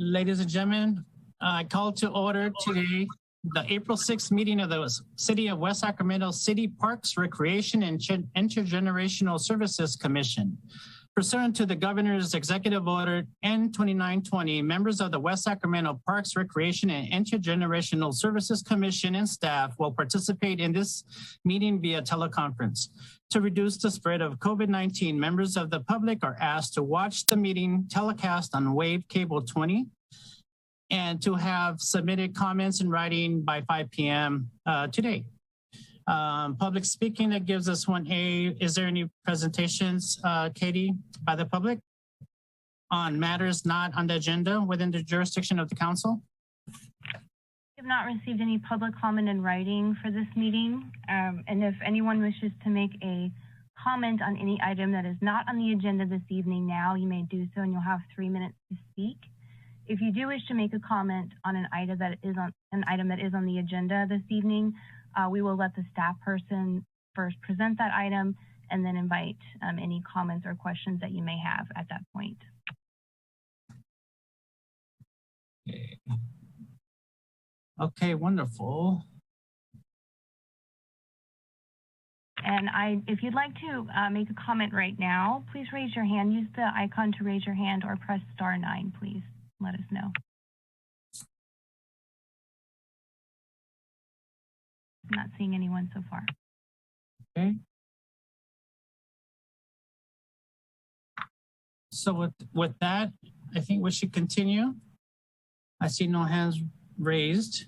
Ladies and gentlemen, I call to order today the April 6th meeting of the City of West Sacramento City Parks, Recreation, and Intergenerational Services Commission. Pursuant to the Governor's Executive Order N2920, members of the West Sacramento Parks, Recreation, and Intergenerational Services Commission and staff will participate in this meeting via teleconference. To reduce the spread of COVID-19, members of the public are asked to watch the meeting telecast on Wave Cable 20 and to have submitted comments in writing by 5 p.m. Today. Public speaking, that gives us 1A. Is there any presentations, Katie, by the public on matters not on the agenda within the jurisdiction of the council? We have not received any public comment in writing for this meeting. And if anyone wishes to make a comment on any item that is not on the agenda this evening now, you may do so and you'll have 3 minutes to speak. If you do wish to make a comment on an item that is on the agenda this evening, we will let the staff person first present that item and then invite any comments or questions that you may have at that point. Okay, wonderful. And if you'd like to make a comment right now, please raise your hand. Use the icon to raise your hand or press *9, please. Let us know. I'm not seeing anyone so far. Okay. So with that, I think we should continue. I see no hands raised.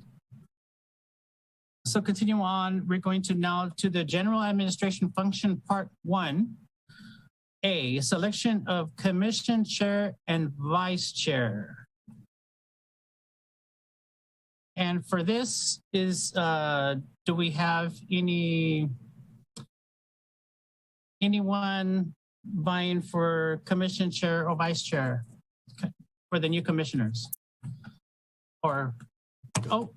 So continue on. We're going to now to the General Administration Function Part 1A, selection of Commission Chair and Vice Chair. And for this is, do we have anyone vying for Commission Chair or Vice Chair for the new commissioners? Or, oh,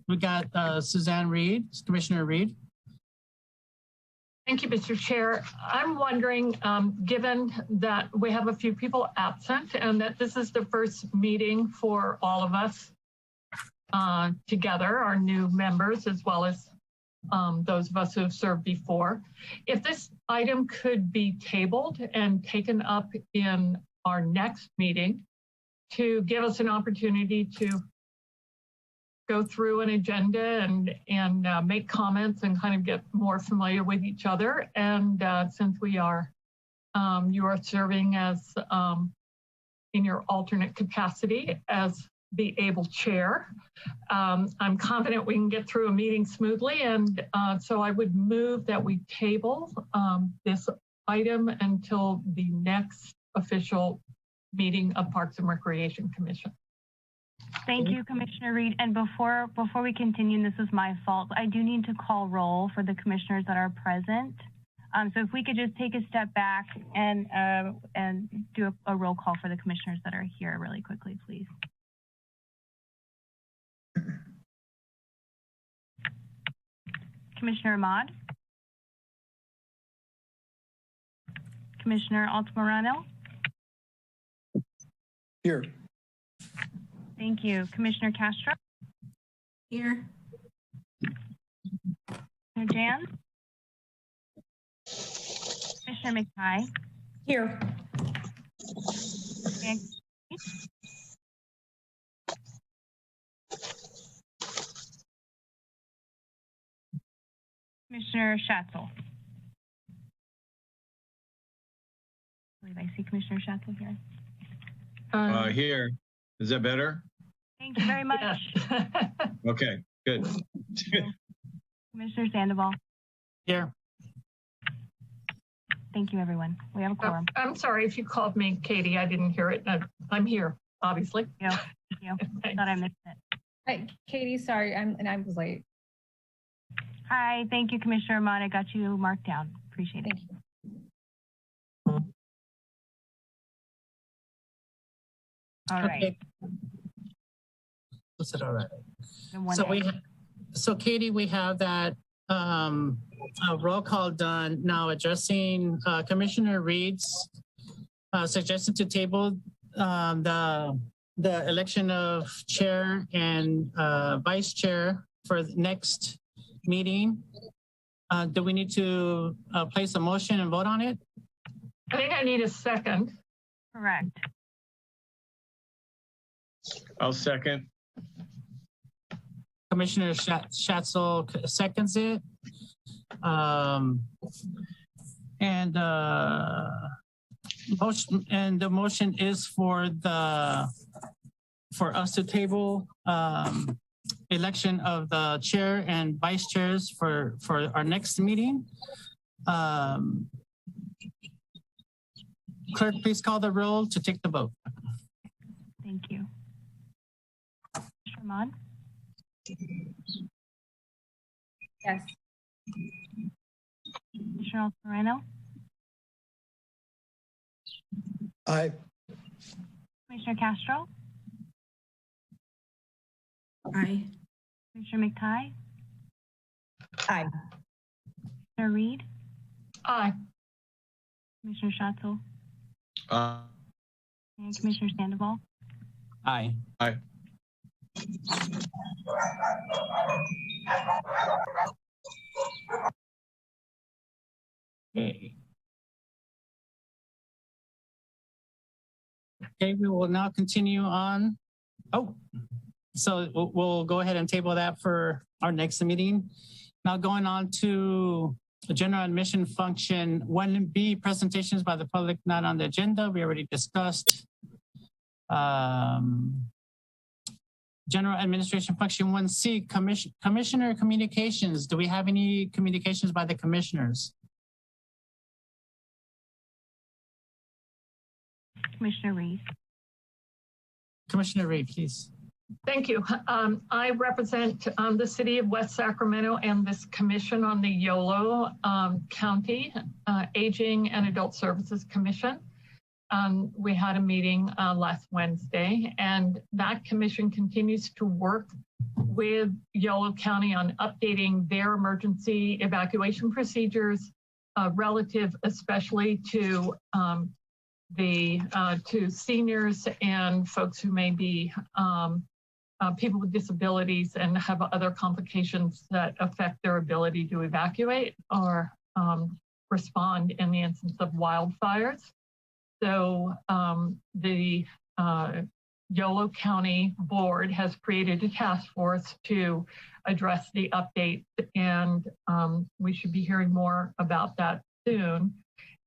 we got Suzanne Reed, Commissioner Reed. Thank you, Mr. Chair. I'm wondering, given that we have a few people absent and that this is the first meeting for all of us together, our new members, as well as those of us who have served before, if this item could be tabled and taken up in our next meeting to give us an opportunity to go through an agenda and make comments and kind of get more familiar with each other. And since we are, you are serving as in your alternate capacity as the able chair, I'm confident we can get through a meeting smoothly. And so I would move that we table this item until the next official meeting of Parks and Recreation Commission. Thank you, Commissioner Reed. And before we continue, this is my fault. I do need to call roll for the commissioners that are present. So if we could just take a step back and do a roll call for the commissioners that are here really quickly, please. Commissioner Ahmad? Commissioner Altamirano? Here. Thank you. Commissioner Castro? Here. Commissioner Jan? Commissioner McKay? Here. And Commissioner Schatzel. I believe I see Commissioner Schatzel here. Here. Is that better? Thank you very much. Yes. Okay, good. Commissioner Sandoval. Here. Thank you, everyone. We have a quorum. I'm sorry if you called me Katie. I didn't hear it. I'm here, obviously. Thank you. Thought I missed it. Hi, Katie, sorry, I was late. Hi, thank you, Commissioner Ahmad. I got you marked down. Appreciate it. Thank you. All right. Okay. Is it all right? So so Katie, we have that a roll call done now, addressing Commissioner Reed's suggestion to table the the election of chair and vice chair for the next meeting. Do we need to place a motion and vote on it? I think I need a second. Correct. I'll second. Commissioner Schatzel seconds it. The motion is for us to table election of the chair and vice chairs for our next meeting. Clerk, please call the roll to take the vote. Thank you. Sherman? Yes. Commissioner Moreno? Aye. Commissioner Castro? Aye. Commissioner McTighe? Aye. Commissioner Reed? Aye. Commissioner Schatzel? And Commissioner Sandoval? Aye. Aye. Okay. Okay, we will now continue on. Oh, so we'll go ahead and table that for our next meeting. Now going on to the general admission function 1B, presentations by the public not on the agenda. We already discussed. General administration function 1C, commissioner communications. Do we have any communications by the commissioners? Commissioner Reed? Commissioner Reed, please. Thank you. I represent the city of West Sacramento and this commission on the Yolo County Aging and Adult Services Commission. We had a meeting last Wednesday, and that commission continues to work with Yolo County on updating their emergency evacuation procedures relative especially to to seniors and folks who may be people with disabilities and have other complications that affect their ability to evacuate or respond in the instance of wildfires. So the Yolo County Board has created a task force to address the updates, and we should be hearing more about that soon.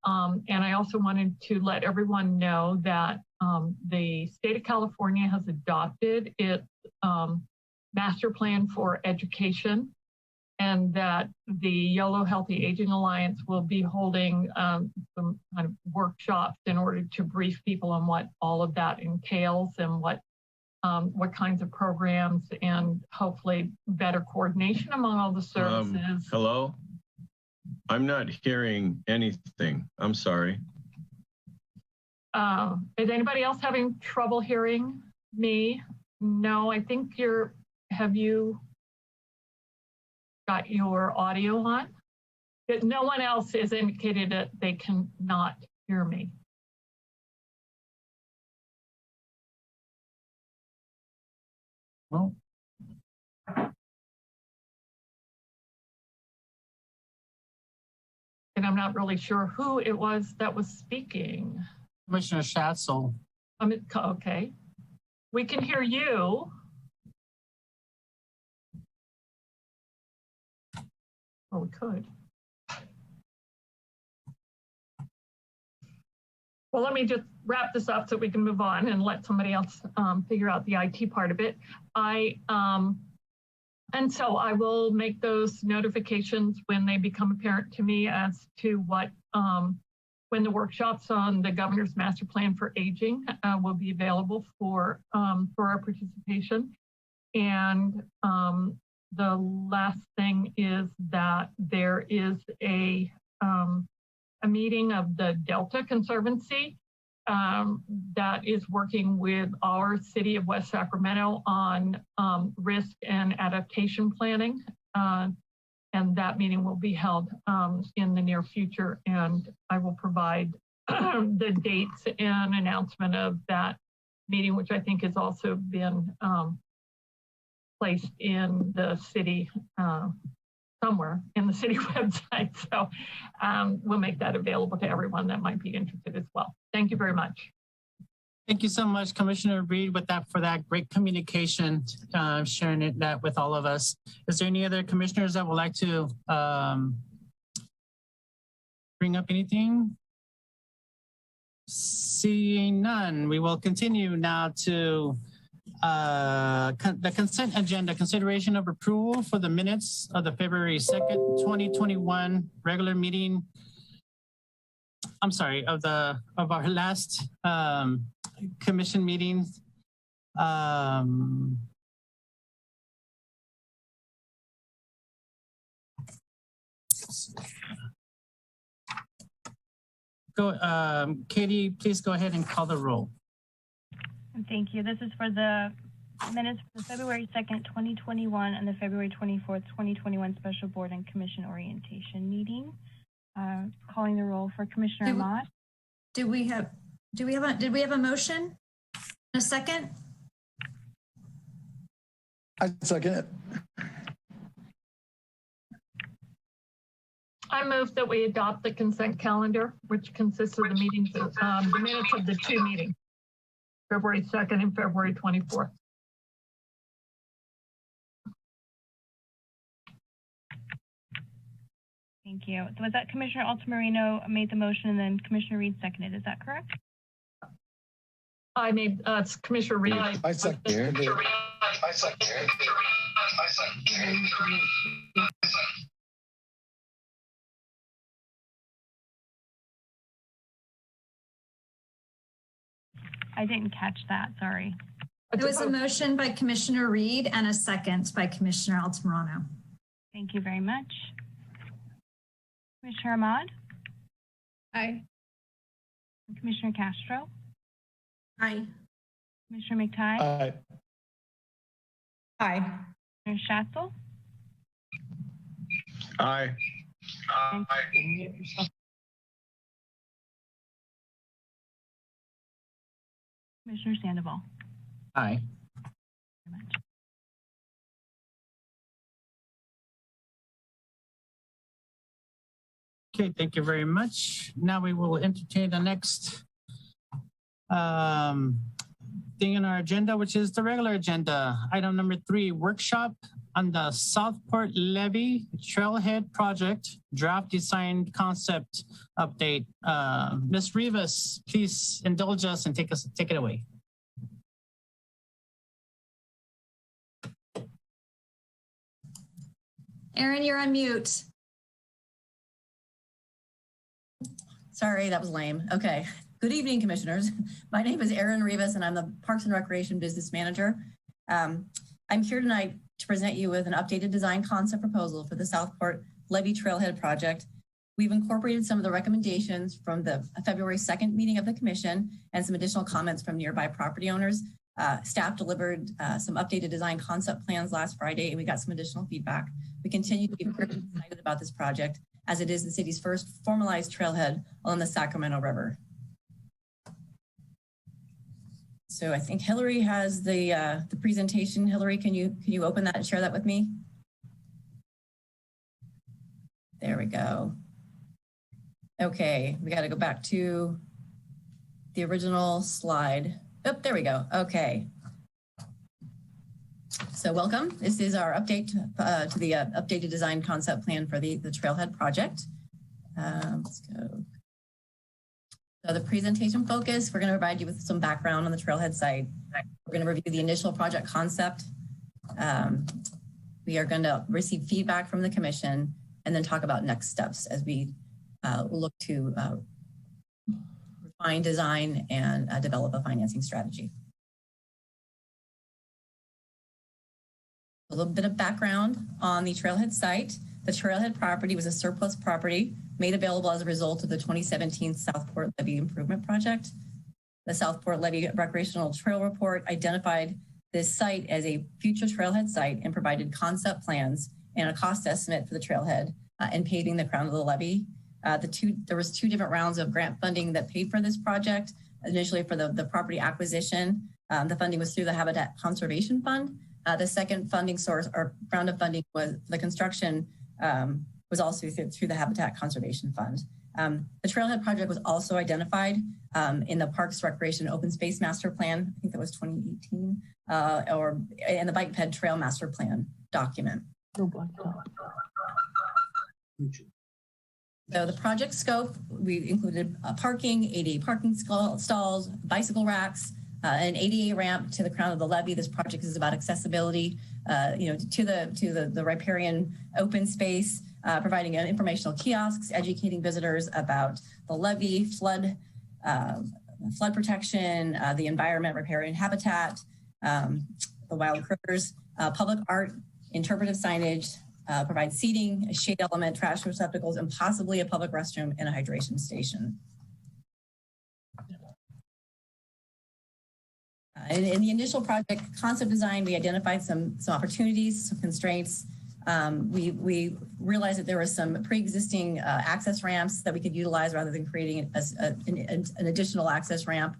And I also wanted to let everyone know that the state of California has adopted its master plan for education, and that the Yolo Healthy Aging Alliance will be holding some kind of workshops in order to brief people on what all of that entails and what kinds of programs and hopefully better coordination among all the services. Hello? I'm not hearing anything. I'm sorry. Is anybody else having trouble hearing me? No, I think have you got your audio on? No one else has indicated that they cannot hear me. Well, and I'm not really sure who it was that was speaking. Commissioner Schatzel. Okay. We can hear you. Or we could. Well, let me just wrap this up so we can move on and let somebody else figure out the IT part of it. And so I will make those notifications when they become apparent to me as to what, when the workshops on the governor's master plan for aging will be available for our participation. And the last thing is that there is a meeting of the Delta Conservancy that is working with our city of West Sacramento on risk and adaptation planning. And that meeting will be held in the near future. And I will provide the dates and announcement of that meeting, which I think has also been placed in the city, somewhere in the city website. So we'll make that available to everyone that might be interested as well. Thank you very much. Thank you so much, Commissioner Reed, for that great communication, sharing that with all of us. Is there any other commissioners that would like to bring up anything? Seeing none, we will continue now to the consent agenda, consideration of approval for the minutes of the February 2nd, 2021 regular meeting. I'm sorry, of our last commission meetings. Katie, please go ahead and call the roll. Thank you. This is for the minutes for the February 2nd, 2021 and the February 24th, 2021 special board and commission orientation meeting. Calling the roll for Commissioner Ahmad. Did we have a motion? A second? I second it. I move that we adopt the consent calendar, which consists of the meetings, the minutes of the two meetings, February 2nd and February 24th. Thank you. Was that Commissioner Altamirano made the motion and then Commissioner Reed seconded? Is that correct? I made it's Commissioner Reed. I second it. I didn't catch that. Sorry. There was a motion by Commissioner Reed and a second by Commissioner Altamirano. Thank you very much. Commissioner Ahmad? Aye. Commissioner Castro? Aye. Commissioner McTighe? Aye. Aye. Commissioner Schatzel? Aye. Commissioner Sandoval? Aye. Very much. Okay, thank you very much. Now we will entertain the next thing in our agenda, which is the regular agenda. Item number 3, workshop on the Southport Levee Trailhead Project draft design concept update. Ms. Rivas, please indulge us and take it away. Erin, you're on mute. Sorry, that was lame. Okay. Good evening, commissioners. My name is Erin Rivas, and I'm the Parks and Recreation Business Manager. I'm here tonight to present you with an updated design concept proposal for the Southport Levee Trailhead project. We've incorporated some of the recommendations from the February 2nd meeting of the commission and some additional comments from nearby property owners. Staff delivered some updated design concept plans last Friday, and we got some additional feedback. We continue to be very excited about this project, as it is the city's first formalized trailhead along the Sacramento River. So I think Hillary has the presentation. Hillary, can you open that and share that with me? There we go. Okay, we got to go back to the original slide. Oh, there we go. Okay. So welcome. This is our update to the updated design concept plan for the trailhead project. Let's go. So the presentation focus, we're going to provide you with some background on the trailhead site. We're going to review the initial project concept. We are going to receive feedback from the commission and then talk about next steps as we look to refine design and develop a financing strategy. A little bit of background on the trailhead site. The trailhead property was a surplus property made available as a result of the 2017 Southport Levee Improvement Project. The Southport Levee Recreational Trail Report identified this site as a future trailhead site and provided concept plans and a cost estimate for the trailhead and paving the crown of the levee. There was 2 different rounds of grant funding that paid for this project, initially for the property acquisition The funding was through the Habitat Conservation Fund. The second funding source or round of funding was the construction was also through the Habitat Conservation Fund. The Trailhead project was also identified in the Parks, Recreation, Open Space Master Plan. I think that was 2018, or in the Bike Ped Trail Master Plan document. So the project scope, we included parking, ADA parking stalls, bicycle racks, an ADA ramp to the crown of the levee. This project is about accessibility, to the riparian open space, providing informational kiosks, educating visitors about the levee, flood protection, the environment, riparian habitat, the wild critters, public art, interpretive signage, provide seating, a shade element, trash receptacles, and possibly a public restroom and a hydration station. In the initial project concept design, we identified some opportunities, some constraints. We realized that there were some pre-existing access ramps that we could utilize rather than creating an additional access ramp.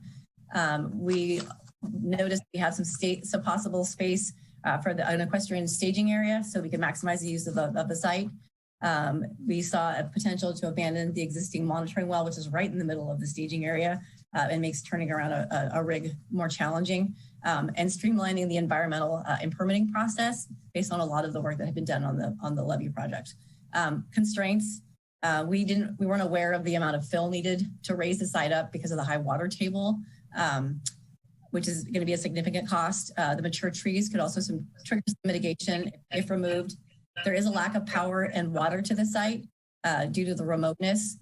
We noticed we have some possible space for an equestrian staging area, so we could maximize the use of the site. We saw a potential to abandon the existing monitoring well, which is right in the middle of the staging area, and makes turning around a rig more challenging, and streamlining the environmental and permitting process based on a lot of the work that had been done on the levee project. Constraints, we weren't aware of the amount of fill needed to raise the site up because of the high water table, which is going to be a significant cost. The mature trees could also trigger some mitigation if removed. There is a lack of power and water to the site due to the remoteness.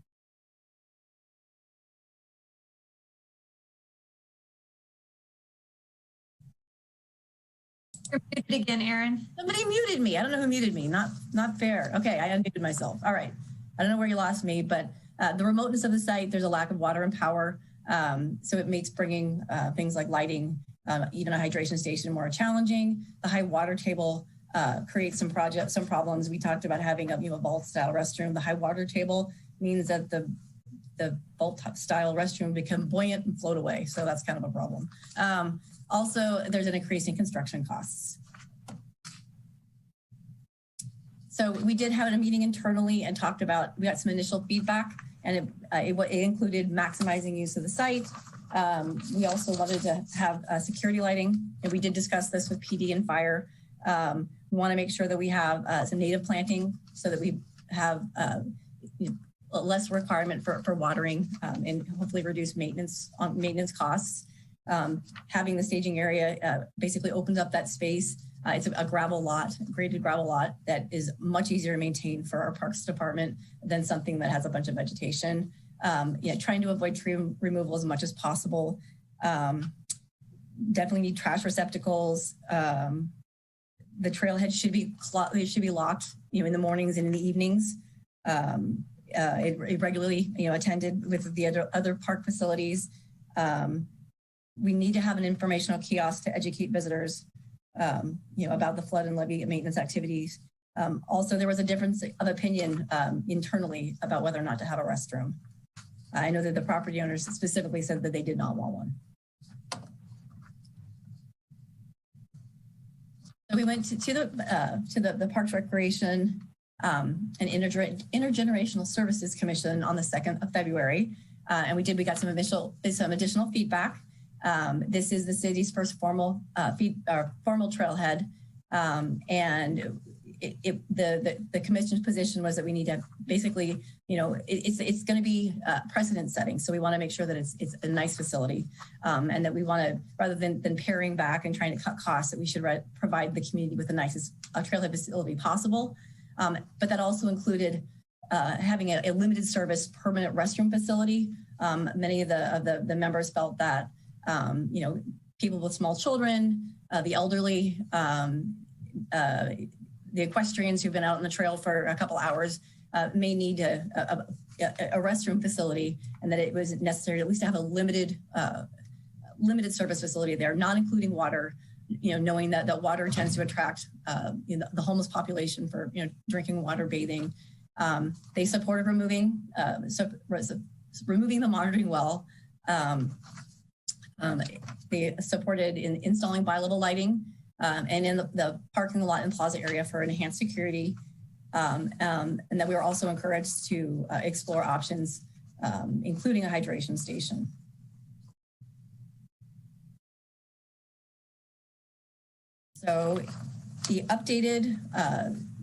You're muted again, Erin. Somebody muted me. I don't know who muted me. Not fair. Okay, I unmuted myself. All right. I don't know where you lost me, but the remoteness of the site, there's a lack of water and power. So it makes bringing things like lighting, even a hydration station, more challenging. The high water table creates some problems. We talked about having a vault style restroom. The high water table means that the vault style restroom become buoyant and float away. So that's kind of a problem. Also, there's an increase in construction costs. So we did have a meeting internally and talked about, we got some initial feedback, and it included maximizing use of the site. We also wanted to have security lighting, and we did discuss this with PD and fire. We want to make sure that we have some native planting so that we have less requirement for watering, and hopefully reduce maintenance costs. Having the staging area basically opens up that space. It's a gravel lot, graded gravel lot that is much easier to maintain for our parks department than something that has a bunch of vegetation. Trying to avoid tree removal as much as possible. Definitely need trash receptacles. The trailhead should be locked, in the mornings and in the evenings. It regularly, attended with the other park facilities. We need to have an informational kiosk to educate visitors, about the flood and levee maintenance activities. Also, there was a difference of opinion internally about whether or not to have a restroom. I know that the property owners specifically said that they did not want one. So we went to the Parks, Recreation, and Intergenerational Services Commission on the 2nd of February, and we got some additional feedback. This is the city's first formal trailhead, and the commission's position was that we need to basically, it's going to be precedent setting. So we want to make sure that it's a nice facility, and that we want to, rather than paring back and trying to cut costs, that we should provide the community with the nicest trailhead facility possible. But that also included having a limited service permanent restroom facility. Many of the members felt that people with small children, the elderly, the equestrians who've been out on the trail for a couple hours may need a restroom facility, and that it was necessary at least to have a limited service facility there, not including water, knowing that water tends to attract the homeless population for drinking water, bathing. They supported removing the monitoring well. They supported in installing bi-level lighting and in the parking lot and plaza area for enhanced security. And that we were also encouraged to explore options, including a hydration station. So the updated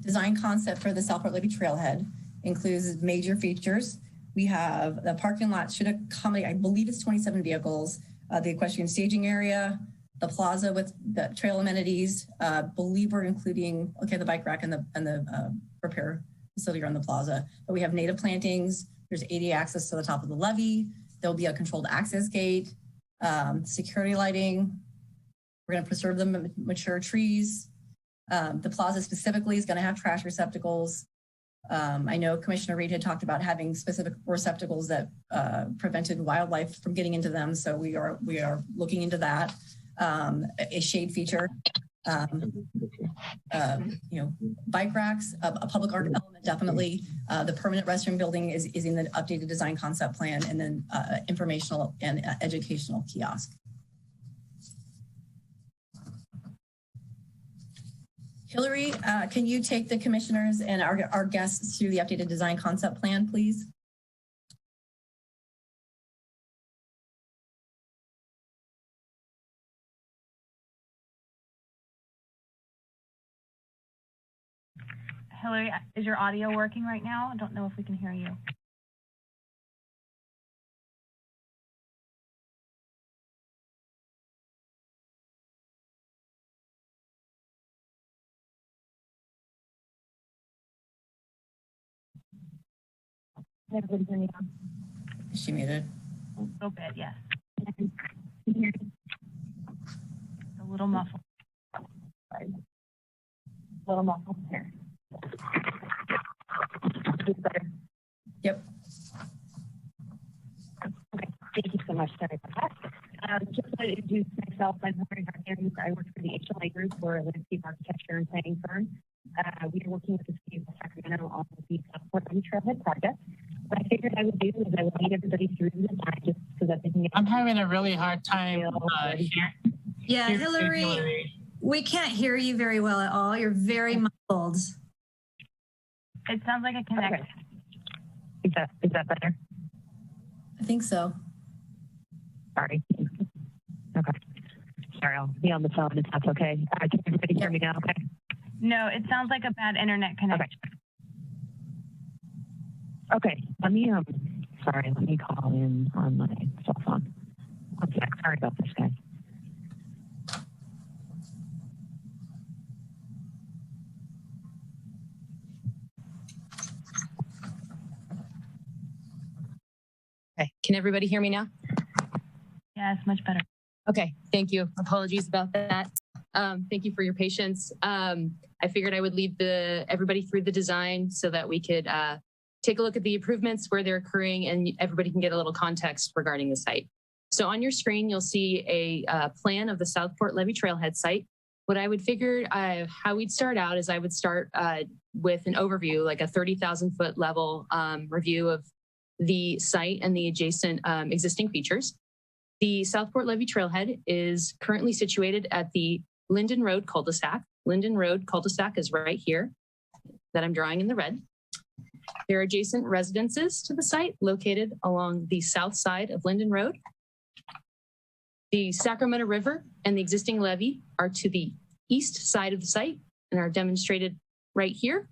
design concept for the Southport Levee Trailhead includes major features. We have the parking lot should accommodate, I believe it's 27 vehicles, the equestrian staging area, the plaza with the trail amenities, believe we're including, okay, the bike rack and the repair facility on the plaza. But we have native plantings, there's ADA access to the top of the levee, there'll be a controlled access gate, security lighting. We're going to preserve the mature trees. The plaza specifically is going to have trash receptacles. I know Commissioner Reed had talked about having specific receptacles that prevented wildlife from getting into them. So we are looking into that. A shade feature, bike racks, a public art element, definitely. The permanent restroom building is in the updated design concept plan, and then informational and educational kiosk. Hillary, can you take the commissioners and our guests through the updated design concept plan, please? Hillary, is your audio working right now? I don't know if we can hear you. Everybody hear me now? Is she muted? A little bit, yes. It's a little muffled. Sorry. A little muffled here. Is this better? Yep. Okay, thank you so much. Sorry about that. Just to introduce myself, I'm Hillary Harkins. I work for the HLA Group. We're a landscape architecture and planning firm. We are working with the city of Sacramento on the Southport Levee Trailhead project. What I figured I would do is I would lead everybody through the design just so that they can get. I'm having a really hard time here. Yeah, Hillary, we can't hear you very well at all. You're very muffled. It sounds like a connection. Okay. Is that better? I think so. Sorry. Okay. Sorry, I'll be on the phone if that's okay. Can everybody hear me now? Okay. No, it sounds like a bad internet connection. Okay. Let me call in on my cell phone. One sec. Sorry about this, guys. Okay, can everybody hear me now? Yes, much better. Okay, thank you. Apologies about that. Thank you for your patience. I figured I would lead everybody through the design so that we could take a look at the improvements where they're occurring and everybody can get a little context regarding the site. So on your screen, you'll see a plan of the Southport Levee Trailhead site. What I would figure how we'd start out is I would start with an overview, like a 30,000 foot level review of the site and the adjacent existing features. The Southport Levee Trailhead is currently situated at the Linden Road cul-de-sac. Linden Road cul-de-sac is right here that I'm drawing in the red. There are adjacent residences to the site located along the south side of Linden Road. The Sacramento River and the existing levee are to the east side of the site and are demonstrated right here.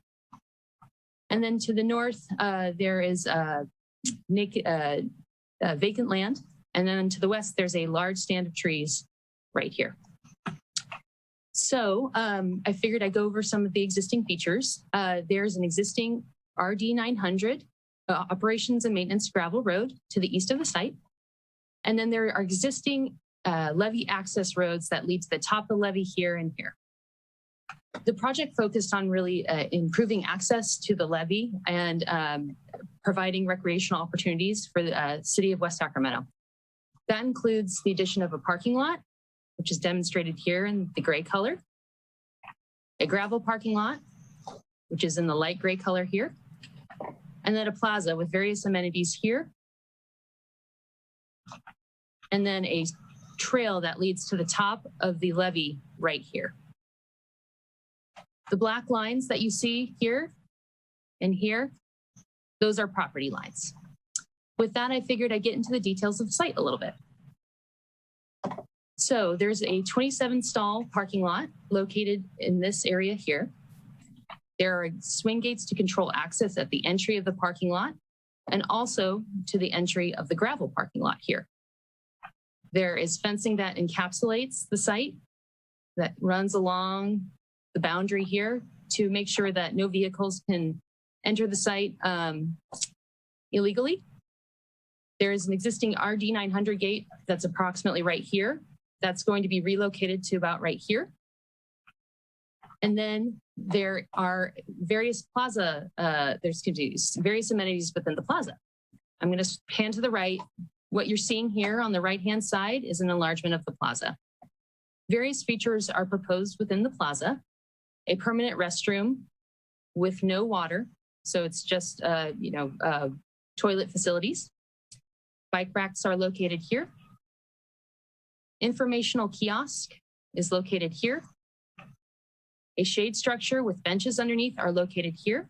And then to the north, there is vacant land. And then to the west, there's a large stand of trees right here. So I figured I'd go over some of the existing features. There's an existing RD 900 operations and maintenance gravel road to the east of the site. And then there are existing levee access roads that lead to the top of the levee here and here. The project focused on really improving access to the levee and providing recreational opportunities for the city of West Sacramento. That includes the addition of a parking lot, which is demonstrated here in the gray color, a gravel parking lot, which is in the light gray color here, and then a plaza with various amenities here, and then a trail that leads to the top of the levee right here. The black lines that you see here and here, those are property lines. With that, I figured I'd get into the details of the site a little bit. So there's a 27 stall parking lot located in this area here. There are swing gates to control access at the entry of the parking lot and also to the entry of the gravel parking lot here. There is fencing that encapsulates the site that runs along the boundary here to make sure that no vehicles can enter the site illegally. There is an existing RD 900 gate that's approximately right here. That's going to be relocated to about right here. And then there are various plaza, various amenities within the plaza. I'm going to pan to the right. What you're seeing here on the right-hand side is an enlargement of the plaza. Various features are proposed within the plaza. A permanent restroom with no water. So it's just, toilet facilities. Bike racks are located here. Informational kiosk is located here. A shade structure with benches underneath are located here.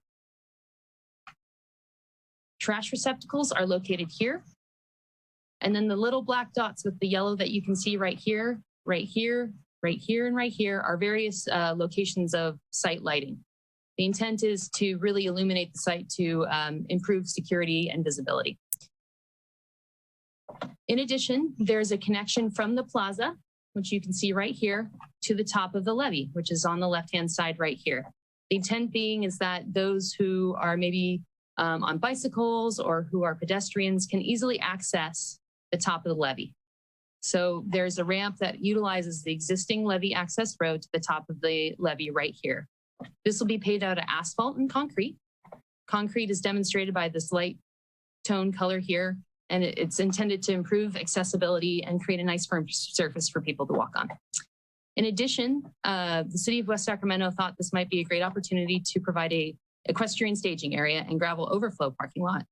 Trash receptacles are located here. And then the little black dots with the yellow that you can see right here, right here, right here, and right here are various locations of site lighting. The intent is to really illuminate the site to improve security and visibility. In addition, there's a connection from the plaza, which you can see right here, to the top of the levee, which is on the left-hand side right here. The intent being is that those who are maybe on bicycles or who are pedestrians can easily access the top of the levee. So there's a ramp that utilizes the existing levee access road to the top of the levee right here. This will be paved out of asphalt and concrete. Concrete is demonstrated by this light tone color here, and it's intended to improve accessibility and create a nice firm surface for people to walk on. In addition, the city of West Sacramento thought this might be a great opportunity to provide a equestrian staging area and gravel overflow parking lot.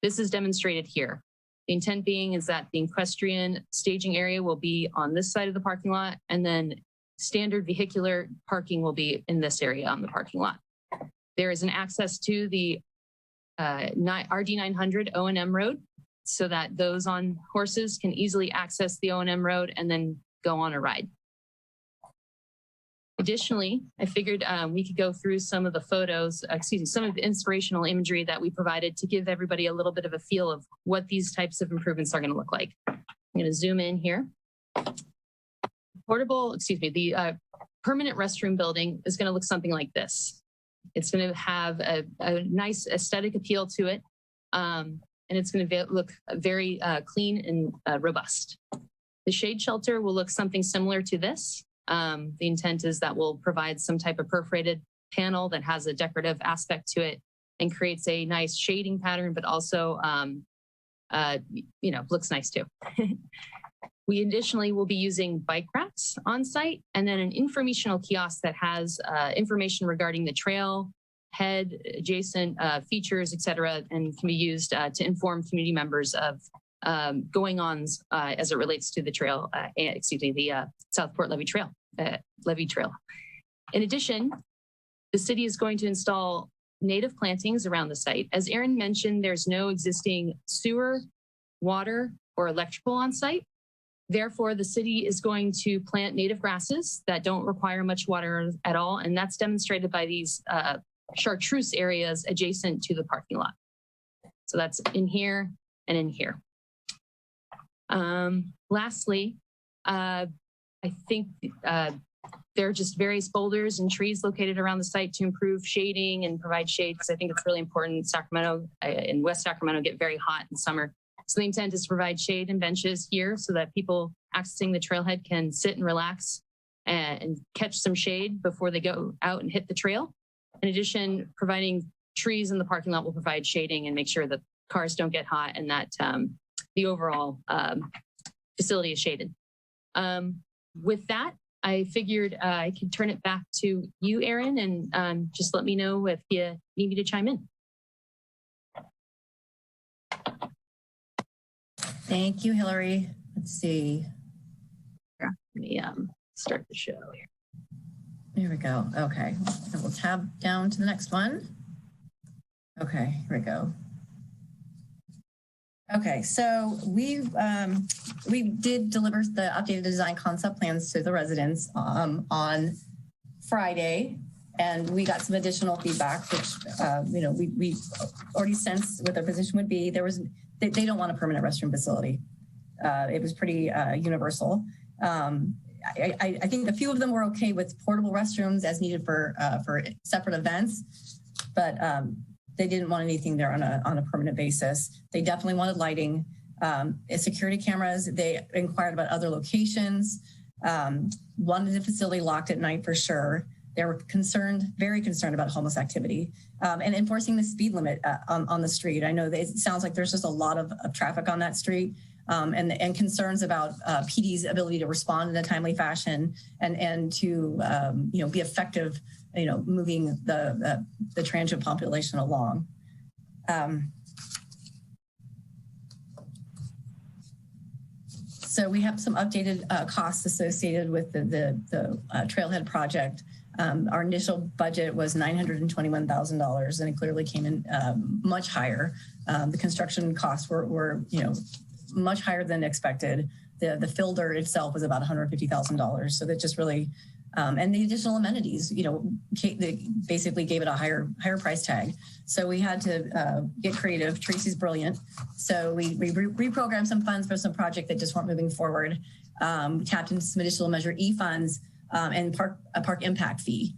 This is demonstrated here. The intent being is that the equestrian staging area will be on this side of the parking lot, and then standard vehicular parking will be in this area on the parking lot. There is an access to the RD 900 O&M road so that those on horses can easily access the O&M road and then go on a ride. Additionally, I figured we could go through some of the photos, some of the inspirational imagery that we provided to give everybody a little bit of a feel of what these types of improvements are going to look like. I'm going to zoom in here. The permanent restroom building is going to look something like this. It's going to have a nice aesthetic appeal to it, and it's going to look very clean and robust. The shade shelter will look something similar to this. The intent is that we'll provide some type of perforated panel that has a decorative aspect to it and creates a nice shading pattern, but also, looks nice too. We additionally will be using bike racks on site and then an informational kiosk that has information regarding the trail, head, adjacent features, et cetera, and can be used to inform community members of going-ons as it relates to the trail, the Southport Levee Trail. In addition, the city is going to install native plantings around the site. As Erin mentioned, there's no existing sewer, water, or electrical on site. Therefore, the city is going to plant native grasses that don't require much water at all, and that's demonstrated by these chartreuse areas adjacent to the parking lot. So that's in here and in here. Lastly, I think there are just various boulders and trees located around the site to improve shading and provide shade, because I think it's really important. Sacramento and West Sacramento get very hot in summer. So the intent is to provide shade and benches here so that people accessing the trailhead can sit and relax and catch some shade before they go out and hit the trail. In addition, providing trees in the parking lot will provide shading and make sure that cars don't get hot and that the overall facility is shaded. With that, I figured I could turn it back to you, Erin, and just let me know if you need me to chime in. Thank you, Hillary. Let's see. Let me start the show here. There we go. Okay. And we'll tab down to the next one. Okay, here we go. Okay, so we did deliver the updated design concept plans to the residents on Friday, and we got some additional feedback, which we already sensed what their position would be. They don't want a permanent restroom facility. It was pretty universal. I think a few of them were okay with portable restrooms as needed for separate events, but they didn't want anything there on a permanent basis. They definitely wanted lighting, security cameras. They inquired about other locations, wanted the facility locked at night for sure. They were very concerned about homeless activity and enforcing the speed limit on the street. I know it sounds like there's just a lot of traffic on that street. And concerns about PD's ability to respond in a timely fashion and to be effective, moving the transient population along. So we have some updated costs associated with the Trailhead project. Our initial budget was $921,000, and it clearly came in much higher. The construction costs were much higher than expected. The filter itself was about $150,000. So that just really, and the additional amenities, they basically gave it a higher price tag. So we had to get creative. Tracy's brilliant. So we reprogrammed some funds for some project that just weren't moving forward. Tapped into some additional Measure E funds and a park impact fee.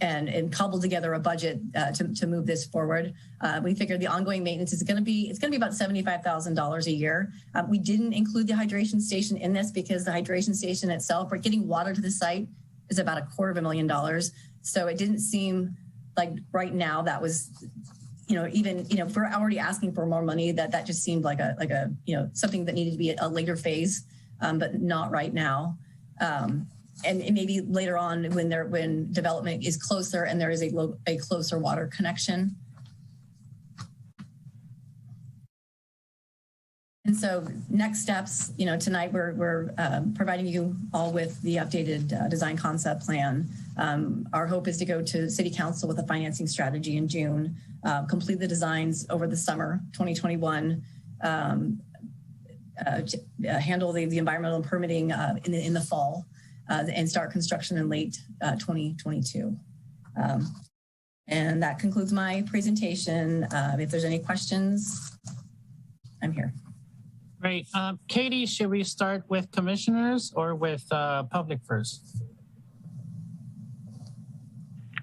And cobbled together a budget to move this forward. We figured the ongoing maintenance is going to be about $75,000 a year. We didn't include the hydration station in this because the hydration station itself, for getting water to the site, is about $250,000. So it didn't seem like right now that was, if we're already asking for more money, that just seemed like a something that needed to be a later phase, but not right now. And maybe later on when development is closer and there is a closer water connection. And so next steps, tonight we're providing you all with the updated design concept plan. Our hope is to go to City Council with a financing strategy in June, complete the designs over the summer 2021, handle the environmental and permitting in the fall. And start construction in late 2022. And that concludes my presentation. If there's any questions, I'm here. Great. Katie, should we start with commissioners or with public first?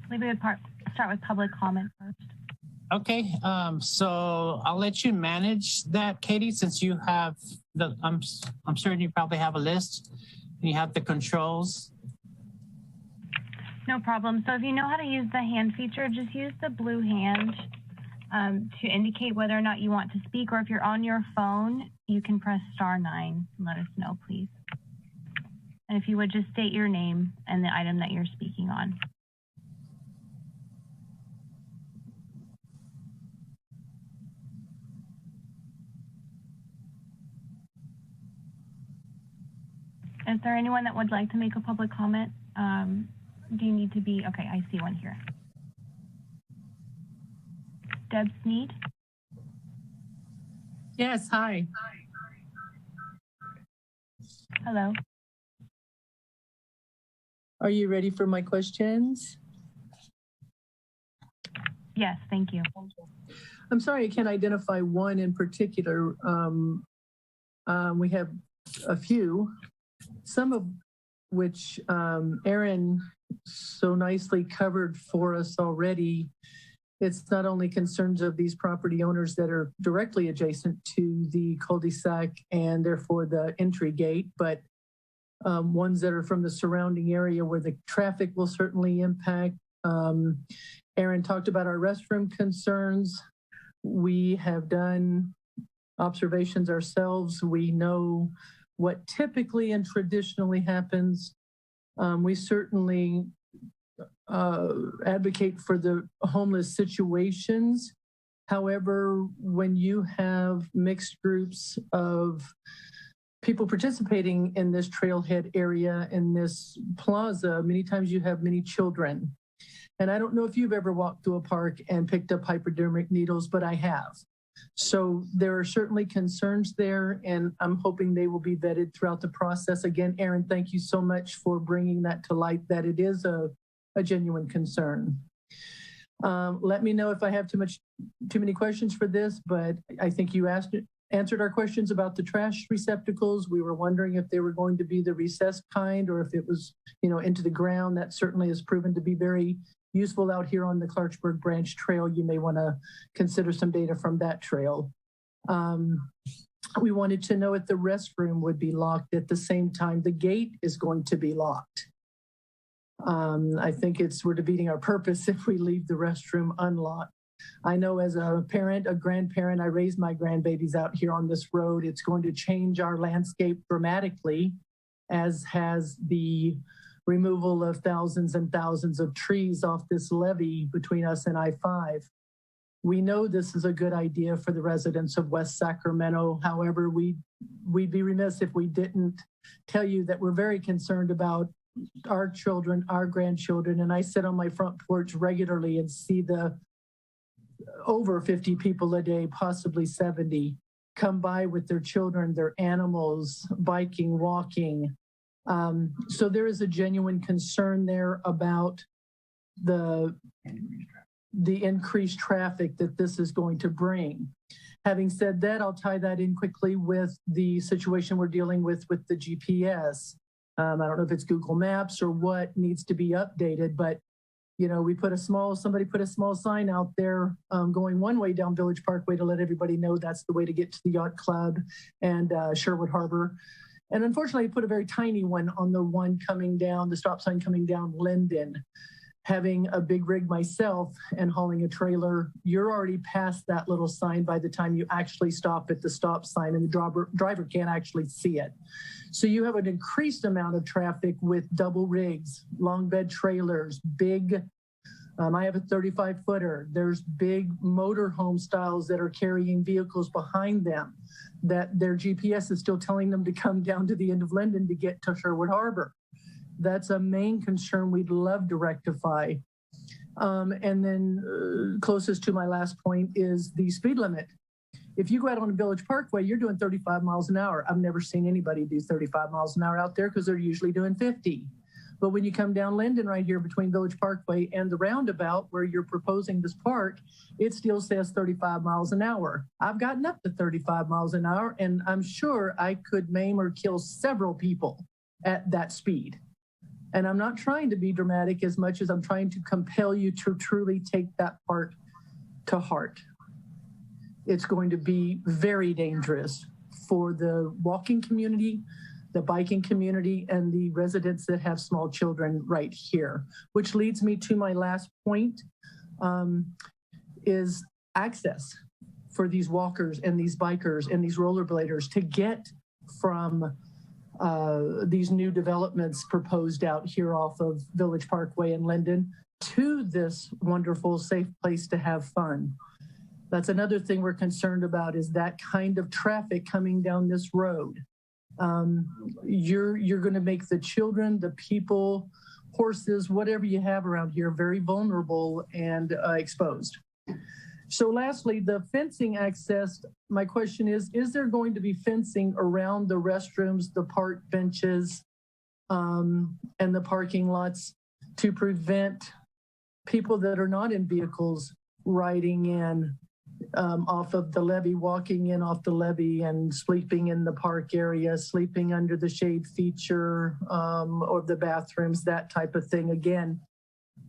Maybe we'd start with public comment first. Okay, so I'll let you manage that, Katie, since you have I'm certain you probably have a list. You have the controls. No problem. So if you know how to use the hand feature, just use the blue hand to indicate whether or not you want to speak, or if you're on your phone, you can press *9 and let us know, please. And if you would just state your name and the item that you're speaking on. Is there anyone that would like to make a public comment? Do you need to be, okay, I see one here. Deb Sneed? Yes, hi. Hello. Are you ready for my questions? Yes, thank you. I'm sorry, I can't identify one in particular. We have a few. Some of which Aaron so nicely covered for us already. It's not only concerns of these property owners that are directly adjacent to the cul-de-sac and therefore the entry gate, but ones that are from the surrounding area where the traffic will certainly impact. Aaron talked about our restroom concerns. We have done observations ourselves. We know what typically and traditionally happens. We certainly advocate for the homeless situations. However, when you have mixed groups of people participating in this trailhead area, in this plaza, many times you have many children. And I don't know if you've ever walked through a park and picked up hypodermic needles, but I have. So there are certainly concerns there, and I'm hoping they will be vetted throughout the process. Again, Erin, thank you so much for bringing that to light, that it is a genuine concern. Let me know if I have too many questions for this, but I think you answered our questions about the trash receptacles. We were wondering if they were going to be the recessed kind or if it was, into the ground. That certainly has proven to be very useful out here on the Clarksburg Branch Trail. You may want to consider some data from that trail. We wanted to know if the restroom would be locked at the same time the gate is going to be locked. I think we're defeating our purpose if we leave the restroom unlocked. I know as a parent, a grandparent, I raised my grandbabies out here on this road. It's going to change our landscape dramatically, as has the removal of thousands and thousands of trees off this levee between us and I-5. We know this is a good idea for the residents of West Sacramento. However, we'd be remiss if we didn't tell you that we're very concerned about our children, our grandchildren, and I sit on my front porch regularly and see the over 50 people a day, possibly 70, come by with their children, their animals, biking, walking. So there is a genuine concern there about the increased traffic that this is going to bring. Having said that, I'll tie that in quickly with the situation we're dealing with the GPS. I don't know if it's Google Maps or what needs to be updated, but somebody put a small sign out there going one way down Village Parkway to let everybody know that's the way to get to the yacht club and Sherwood Harbor. And unfortunately, put a very tiny one on the one coming down, the stop sign coming down Linden. Having a big rig myself and hauling a trailer, you're already past that little sign by the time you actually stop at the stop sign, and the driver can't actually see it. So you have an increased amount of traffic with double rigs, long bed trailers, big, I have a 35-footer. There's big motorhome styles that are carrying vehicles behind them that their GPS is still telling them to come down to the end of Linden to get to Sherwood Harbor. That's a main concern we'd love to rectify. And then closest to my last point is the speed limit. If you go out on a Village Parkway, you're doing 35 miles an hour. I've never seen anybody do 35 miles an hour out there because they're usually doing 50. But when you come down Linden right here between Village Parkway and the roundabout where you're proposing this park, it still says 35 miles an hour. I've gotten up to 35 miles an hour, and I'm sure I could maim or kill several people at that speed. And I'm not trying to be dramatic as much as I'm trying to compel you to truly take that part to heart. It's going to be very dangerous for the walking community, the biking community, and the residents that have small children right here, which leads me to my last point, is access for these walkers and these bikers and these rollerbladers to get from these new developments proposed out here off of Village Parkway and Linden to this wonderful, safe place to have fun. That's another thing we're concerned about, is that kind of traffic coming down this road. You're going to make the children, the people, horses, whatever you have around here, very vulnerable and exposed. So lastly, the fencing access, my question is there going to be fencing around the restrooms, the park benches, and the parking lots to prevent people that are not in vehicles riding in off of the levee, walking in off the levee and sleeping in the park area, sleeping under the shade feature or the bathrooms, that type of thing? Again,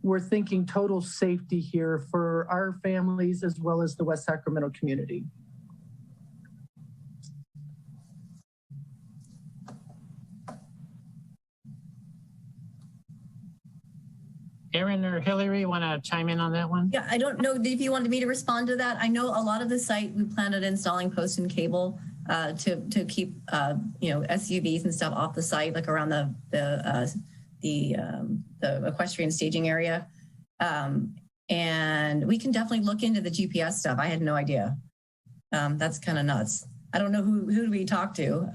we're thinking total safety here for our families as well as the West Sacramento community. Erin or Hillary, want to chime in on that one? Yeah, I don't know if you wanted me to respond to that. I know a lot of the site we planned on installing post and cable to keep SUVs and stuff off the site, like around the equestrian staging area. And we can definitely look into the GPS stuff. I had no idea. That's kind of nuts. I don't know who do we talk to,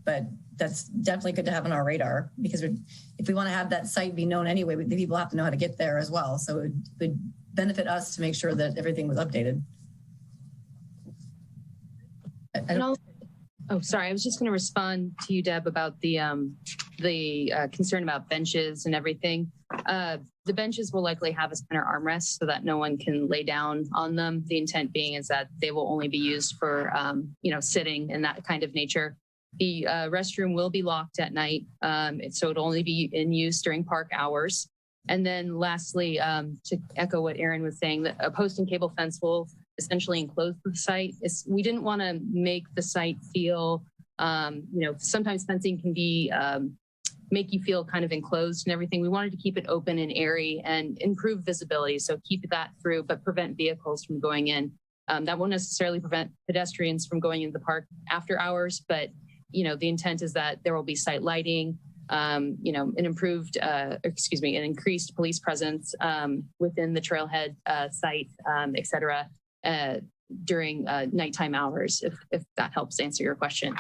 but that's definitely good to have on our radar, because if we want to have that site be known anyway, the people have to know how to get there as well. So it would benefit us to make sure that everything was updated. Oh, sorry. I was just going to respond to you, Deb, about the concern about benches and everything. The benches will likely have a center armrest so that no one can lay down on them. The intent being is that they will only be used for, sitting and that kind of nature. The restroom will be locked at night, so it'll only be in use during park hours. And then lastly, to echo what Aaron was saying, that a post and cable fence will essentially enclose the site. We didn't want to make the site feel, sometimes fencing can be make you feel kind of enclosed and everything. We wanted to keep it open and airy and improve visibility. So keep that through, but prevent vehicles from going in. That won't necessarily prevent pedestrians from going into the park after hours, but the intent is that there will be site lighting, an increased police presence within the trailhead site, et cetera, during nighttime hours, if that helps answer your question.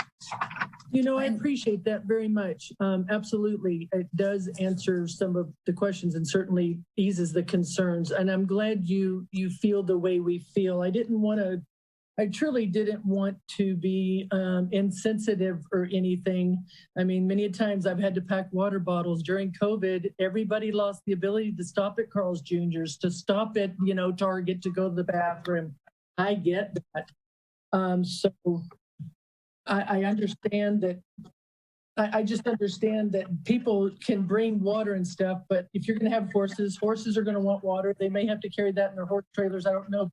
I appreciate that very much. Absolutely. It does answer some of the questions and certainly eases the concerns. And I'm glad you feel the way we feel. I truly didn't want to be insensitive or anything. I mean, many times I've had to pack water bottles. During COVID, everybody lost the ability to stop at Carl's Jr.'s, to stop at, Target to go to the bathroom. I get that. So I understand that. I just understand that people can bring water and stuff, but if you're going to have horses are going to want water. They may have to carry that in their horse trailers. I don't know.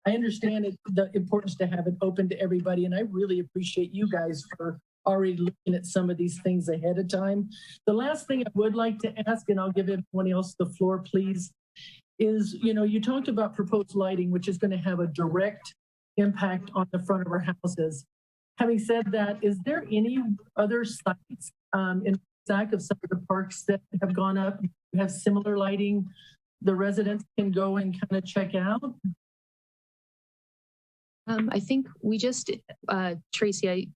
I understand the importance to have it open to everybody, and I really appreciate you guys for already looking at some of these things ahead of time. The last thing I would like to ask, and I'll give everyone else the floor, please, is, you talked about proposed lighting, which is going to have a direct impact on the front of our houses. Having said that, is there any other sites in SAC of some of the parks that have gone up, have similar lighting, the residents can go and kind of check out? I think we just, Tracy,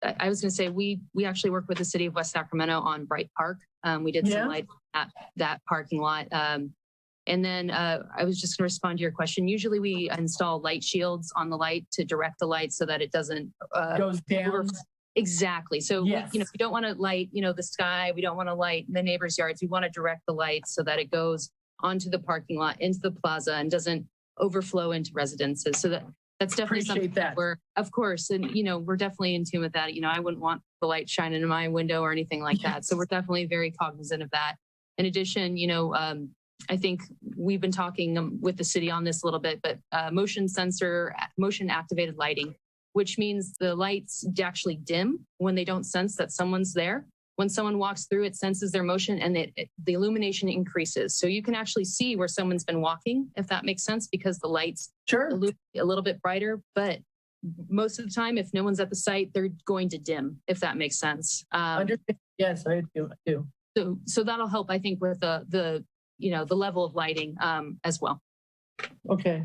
I was going to say, we actually work with the city of West Sacramento on Bright Park. We did some light at that parking lot. And then I was just going to respond to your question. Usually we install light shields on the light to direct the light so that it doesn't goes down. Exactly. So yes. We don't want to light, the sky. We don't want to light the neighbors' yards. We want to direct the light so that it goes onto the parking lot, into the plaza, and doesn't overflow into residences. So that's definitely something that we're, of course, and we're definitely in tune with that. I wouldn't want the light shining in my window or anything like that. So we're definitely very cognizant of that. In addition, I think we've been talking with the city on this a little bit, but motion activated lighting, which means the lights actually dim when they don't sense that someone's there. When someone walks through, it senses their motion and the illumination increases. So you can actually see where someone's been walking, if that makes sense, because the lights illuminate a little bit brighter. But most of the time, if no one's at the site, they're going to dim, if that makes sense. Yes, I do. So that'll help, I think, with the level of lighting as well. Okay.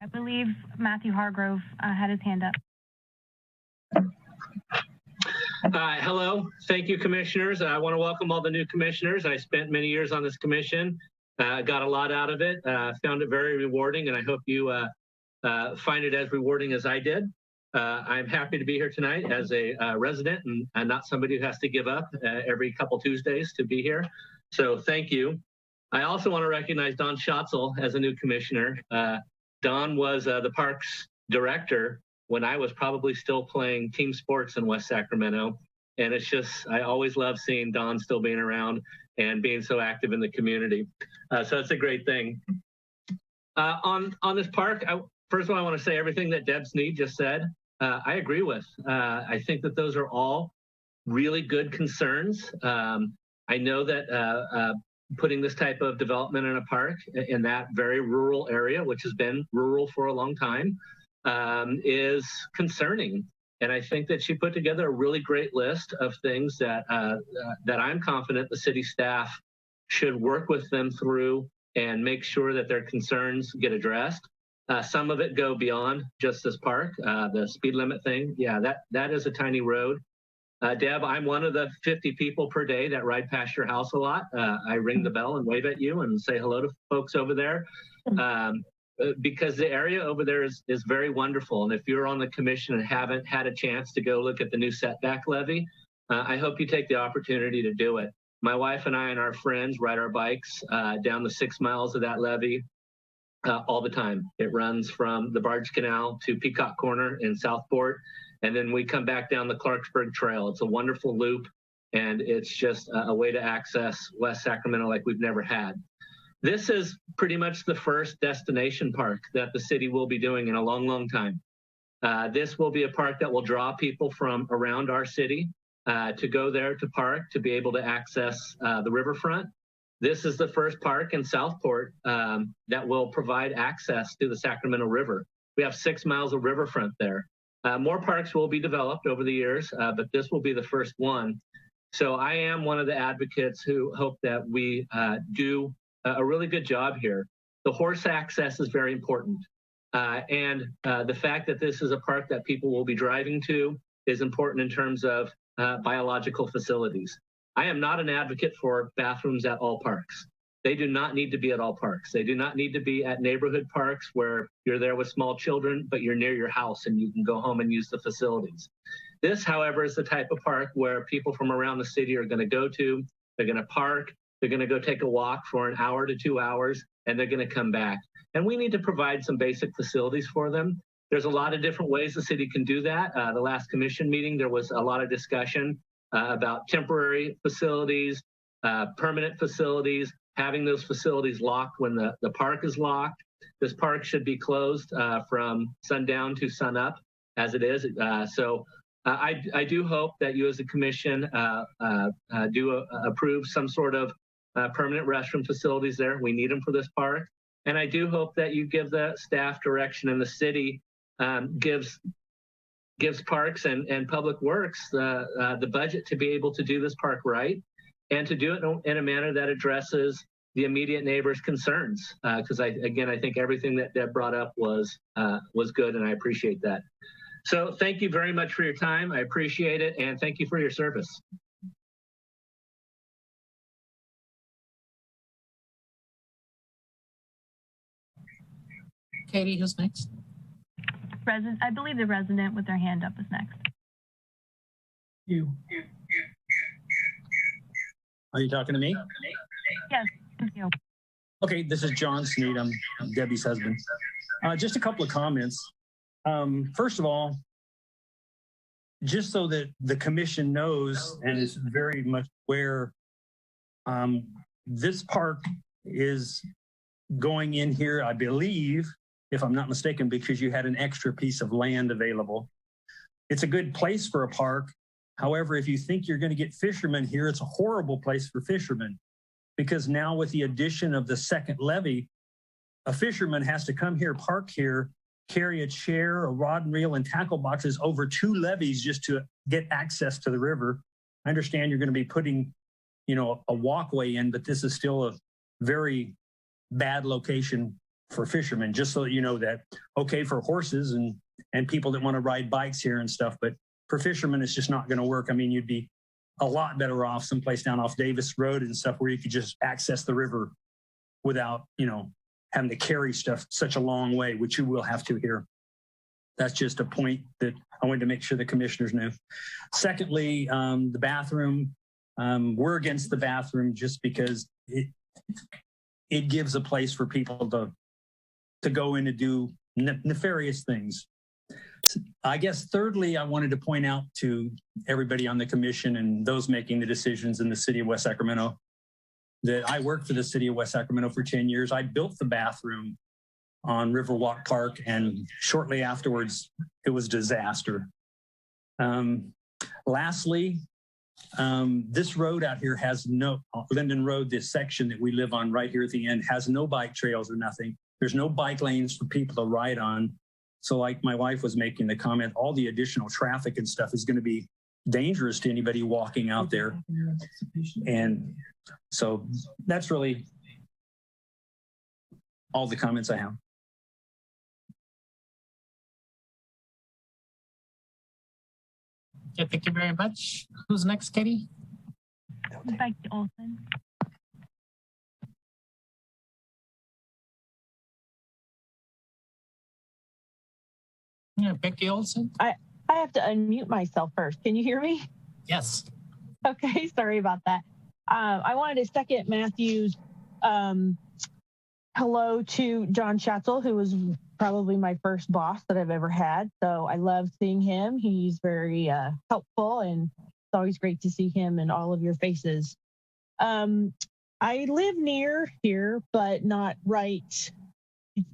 I believe Matthew Hargrove had his hand up. Hello. Thank you, commissioners. I want to welcome all the new commissioners. I spent many years on this commission, got a lot out of it, found it very rewarding, and I hope you find it as rewarding as I did. I'm happy to be here tonight as a resident and not somebody who has to give up every couple Tuesdays to be here. So thank you. I also want to recognize Don Schatzel as a new commissioner. Don was the parks director when I was probably still playing team sports in West Sacramento. And it's just, I always love seeing Don still being around and being so active in the community. So it's a great thing. On this park, first of all, I want to say everything that Deb Sneed just said, I agree with. I think that those are all really good concerns. I know that putting this type of development in a park in that very rural area, which has been rural for a long time, is concerning. And I think that she put together a really great list of things that I'm confident the city staff should work with them through and make sure that their concerns get addressed. Some of it go beyond just this park, the speed limit thing. Yeah, that is a tiny road. Deb, I'm one of the 50 people per day that ride past your house a lot. I ring the bell and wave at you and say hello to folks over there. Because the area over there is very wonderful. And if you're on the commission and haven't had a chance to go look at the new setback levy, I hope you take the opportunity to do it. My wife and I and our friends ride our bikes down the 6 miles of that levee all the time. It runs from the Barge Canal to Peacock Corner in Southport. And then we come back down the Clarksburg Trail. It's a wonderful loop, and it's just a way to access West Sacramento like we've never had. This is pretty much the first destination park that the city will be doing in a long, long time. This will be a park that will draw people from around our city to go there to park, to be able to access the riverfront. This is the first park in Southport that will provide access to the Sacramento River. We have 6 miles of riverfront there. More parks will be developed over the years, but this will be the first one. So I am one of the advocates who hope that we do a really good job here. The horse access is very important. And the fact that this is a park that people will be driving to is important in terms of biological facilities. I am not an advocate for bathrooms at all parks. They do not need to be at all parks. They do not need to be at neighborhood parks where you're there with small children, but you're near your house and you can go home and use the facilities. This, however, is the type of park where people from around the city are going to go to, they're going to park, they're going to go take a walk for an hour to 2 hours, and they're going to come back. And we need to provide some basic facilities for them. There's a lot of different ways the city can do that. The last commission meeting, there was a lot of discussion about temporary facilities, permanent facilities, having those facilities locked when the park is locked. This park should be closed from sundown to sunup as it is. So I do hope that you as a commission do approve some sort of permanent restroom facilities there. We need them for this park. And I do hope that you give the staff direction and the city gives parks and public works the budget to be able to do this park right and to do it in a manner that addresses the immediate neighbors' concerns. Because I think everything that Deb brought up was good, and I appreciate that. So thank you very much for your time. I appreciate it, and thank you for your service. Katie, who's next? I believe the resident with their hand up is next. You. Are you talking to me? Yes, thank you. Okay, this is John Sneed. I'm Debbie's husband. Just a couple of comments. First of all, just so that the commission knows and is very much aware, this park is going in here, I believe, if I'm not mistaken, because you had an extra piece of land available. It's a good place for a park. However, if you think you're going to get fishermen here, it's a horrible place for fishermen, because now with the addition of the second levee, a fisherman has to come here, park here, carry a chair, a rod and reel, and tackle boxes over 2 levees just to get access to the river. I understand you're going to be putting, a walkway in, but this is still a very bad location for fishermen, just so that you know that, okay, for horses and people that want to ride bikes here and stuff, but for fishermen, it's just not going to work. I mean, you'd be a lot better off someplace down off Davis Road and stuff where you could just access the river without, having to carry stuff such a long way, which you will have to here. That's just a point that I wanted to make sure the commissioners knew. Secondly, the bathroom, we're against the bathroom just because it gives a place for people to go in and do nefarious things. I guess thirdly, I wanted to point out to everybody on the commission and those making the decisions in the city of West Sacramento that I worked for the city of West Sacramento for 10 years. I built the bathroom on Riverwalk Park, and shortly afterwards, it was disaster. Lastly, this road out here has Linden Road, this section that we live on right here at the end, has no bike trails or nothing. There's no bike lanes for people to ride on. So like my wife was making the comment, all the additional traffic and stuff is going to be dangerous to anybody walking out there. And so that's really all the comments I have. Okay, thank you very much. Who's next, Katie? Becky Olson. Yeah, Becky Olson. I have to unmute myself first. Can you hear me? Yes. Okay, sorry about that. I wanted to second Matthew's hello to John Schatzel, who was probably my first boss that I've ever had. So I love seeing him. He's very helpful, and it's always great to see him and all of your faces. I live near here, but not right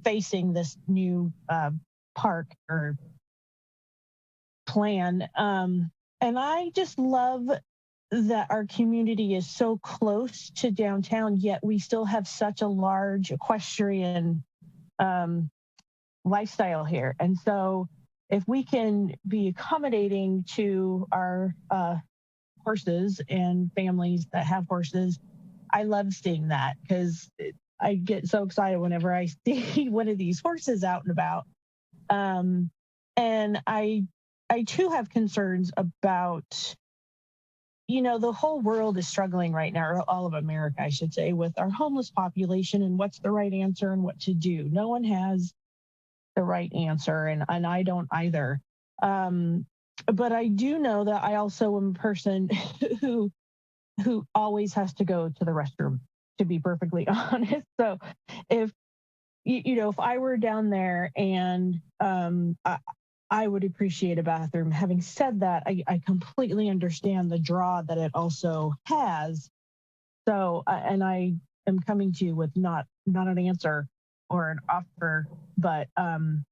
facing this new park or plan. And I just love that our community is so close to downtown, yet we still have such a large equestrian lifestyle here. And so if we can be accommodating to our horses and families that have horses, I love seeing that, because I get so excited whenever I see one of these horses out and about. And I too have concerns about, you know, the whole world is struggling right now, or all of America, I should say, with our homeless population and what's the right answer and what to do. No one has the right answer, and I don't either. But I do know that I also am a person who always has to go to the restroom, to be perfectly honest. So if if I were down there and I would appreciate a bathroom. Having said that, I completely understand the draw that it also has. So, and I am coming to you with not an answer or an offer, but I'm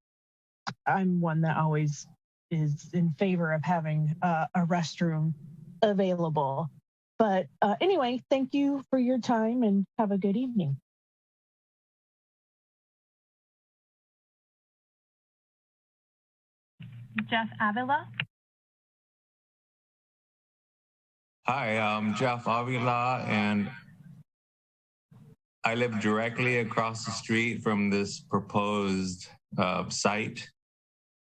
one that always is in favor of having a restroom available. But anyway, thank you for your time and have a good evening. Jeff Avila. Hi, I'm Jeff Avila, and I live directly across the street from this proposed site.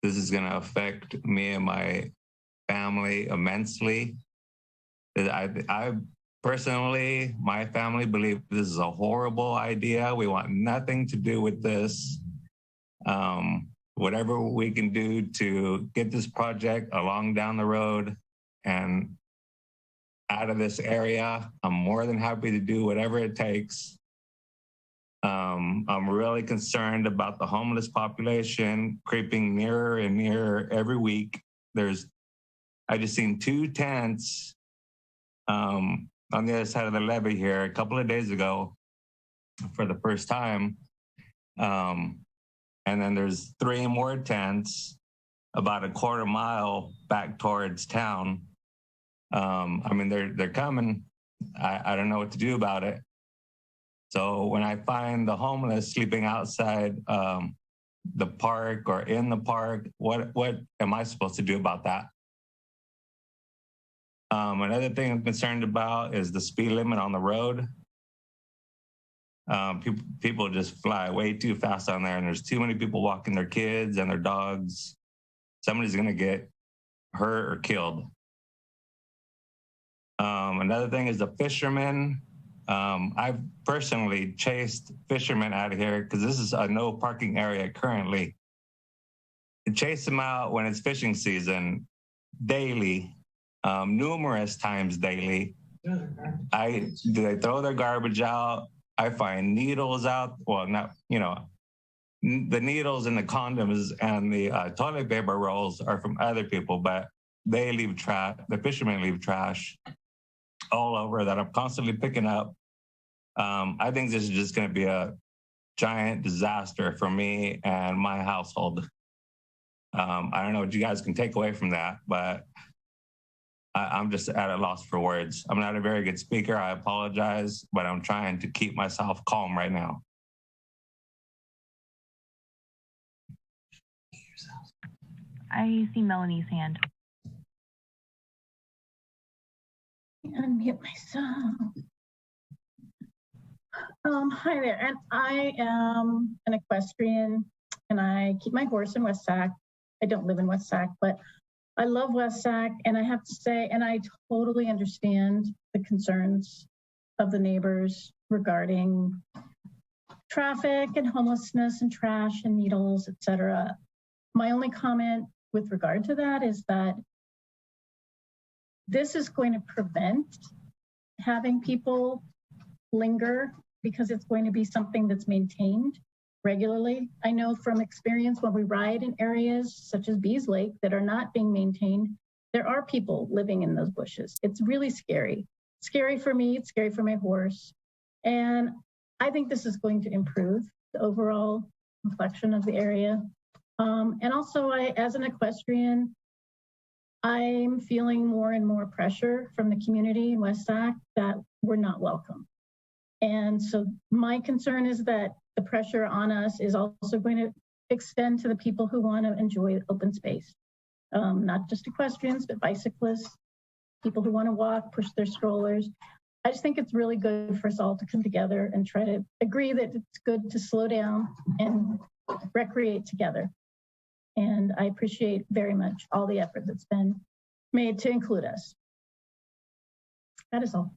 This is going to affect me and my family immensely. I personally, my family believe this is a horrible idea. We want nothing to do with this. Whatever we can do to get this project along down the road and out of this area, I'm more than happy to do whatever it takes. I'm really concerned about the homeless population creeping nearer and nearer every week. I just seen 2 tents on the other side of the levee here a couple of days ago for the first time. And then there's 3 more tents about a quarter mile back towards town. I mean, they're coming. I don't know what to do about it. So when I find the homeless sleeping outside the park or in the park, what am I supposed to do about that? Another thing I'm concerned about is the speed limit on the road. People just fly way too fast on there, and there's too many people walking their kids and their dogs. Somebody's going to get hurt or killed. Another thing is the fishermen. I've personally chased fishermen out of here because this is a no parking area currently. And chase them out when it's fishing season daily, numerous times daily. They throw their garbage out. I find needles out. Well, not, the needles and the condoms and the toilet paper rolls are from other people, but they leave trash. The fishermen leave trash all over that I'm constantly picking up. I think this is just going to be a giant disaster for me and my household. I don't know what you guys can take away from that, but I'm just at a loss for words. I'm not a very good speaker. I apologize, but I'm trying to keep myself calm right now. I see Melanie's hand. Unmute myself. Hi there, and I am an equestrian, and I keep my horse in West Sac. I don't live in West Sac, but I love West Sac, and I have to say, and I totally understand the concerns of the neighbors regarding traffic and homelessness and trash and needles, et cetera. My only comment with regard to that is that this is going to prevent having people linger because it's going to be something that's maintained regularly. I know from experience when we ride in areas such as Bees Lake that are not being maintained, there are people living in those bushes. It's really scary. Scary for me, it's scary for my horse. And I think this is going to improve the overall complexion of the area. And also, as an equestrian, I'm feeling more and more pressure from the community in West Sac that we're not welcome. And so my concern is that the pressure on us is also going to extend to the people who want to enjoy open space, not just equestrians, but bicyclists, people who want to walk, push their strollers. I just think it's really good for us all to come together and try to agree that it's good to slow down and recreate together. And I appreciate very much all the effort that's been made to include us. That is all.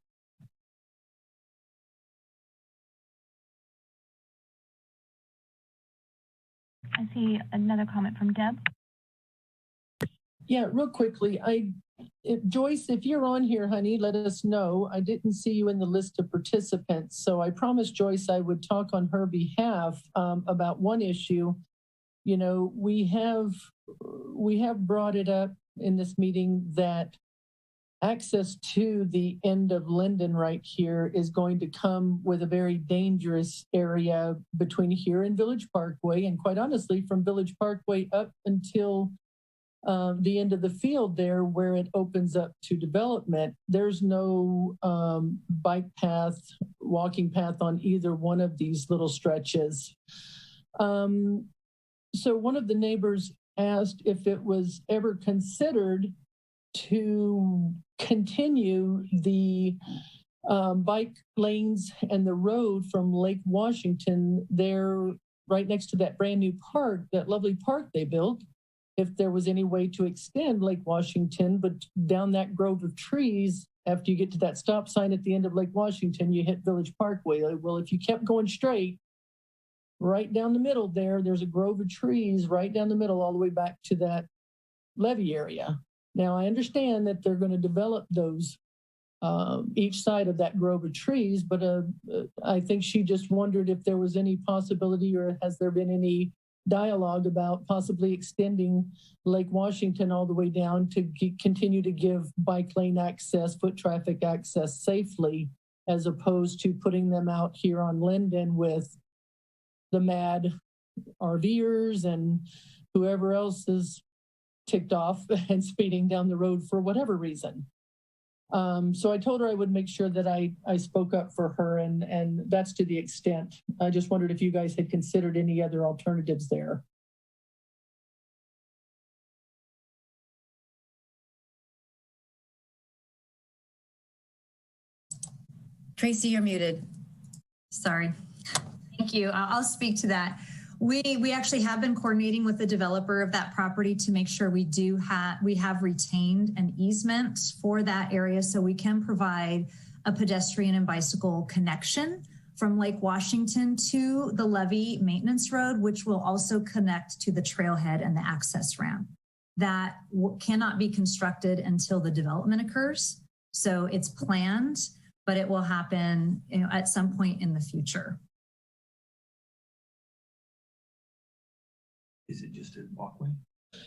I see another comment from Deb. Yeah, real quickly, Joyce, if you're on here, honey, let us know. I didn't see you in the list of participants, so I promised Joyce I would talk on her behalf about one issue. You know, we have brought it up in this meeting that access to the end of Linden right here is going to come with a very dangerous area between here and Village Parkway, and quite honestly, from Village Parkway up until the end of the field there where it opens up to development. There's no bike path, walking path on either one of these little stretches. So one of the neighbors asked if it was ever considered to continue the bike lanes and the road from Lake Washington there right next to that brand new park, that lovely park they built. If there was any way to extend Lake Washington, but down that grove of trees, after you get to that stop sign at the end of Lake Washington, you hit Village Parkway. Well, if you kept going straight, right down the middle there's a grove of trees right down the middle all the way back to that levee area. Now, I understand that they're going to develop those each side of that grove of trees, but I think she just wondered if there was any possibility, or has there been any dialogue about possibly extending Lake Washington all the way down to continue to give bike lane access, foot traffic access safely, as opposed to putting them out here on Linden with the mad RVers and whoever else is ticked off and speeding down the road for whatever reason. So I told her I would make sure that I spoke up for her, and that's to the extent. I just wondered if you guys had considered any other alternatives there. Tracy, you're muted. Sorry. Thank you. I'll speak to that. We actually have been coordinating with the developer of that property to make sure we have retained an easement for that area so we can provide a pedestrian and bicycle connection from Lake Washington to the levee maintenance road, which will also connect to the trailhead and the access ramp. That cannot be constructed until the development occurs. So it's planned, but it will happen, at some point in the future. Is it just a walkway?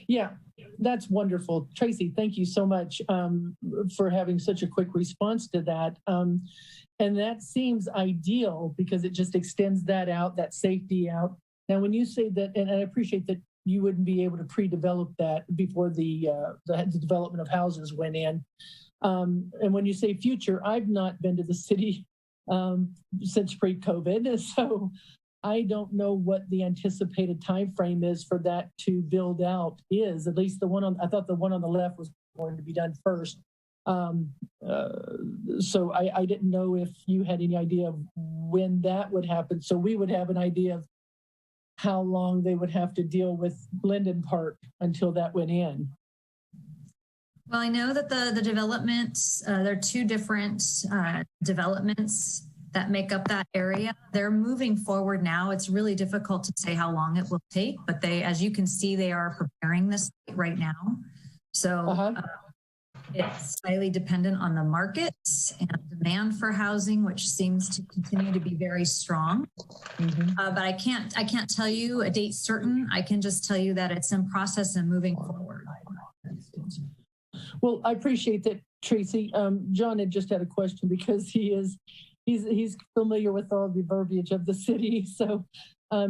Yeah, that's wonderful. Tracy, thank you so much for having such a quick response to that. And that seems ideal because it just extends that out, that safety out. Now, when you say that, and I appreciate that you wouldn't be able to pre-develop that before the development of houses went in. And when you say future, I've not been to the city since pre-COVID, so I don't know what the anticipated time frame is for that to build out is. At least I thought the one on the left was going to be done first. So I didn't know if you had any idea of when that would happen. So we would have an idea of how long they would have to deal with Linden Park until that went in. Well, I know that the developments, there are two different developments that make up that area. They're moving forward now. It's really difficult to say how long it will take, but they, as you can see, they are preparing this right now. So it's highly dependent on the market and demand for housing, which seems to continue to be very strong. But I can't tell you a date certain. I can just tell you that it's in process and moving forward. Well, I appreciate that, Tracy. John had just had a question because he's familiar with all the verbiage of the city. So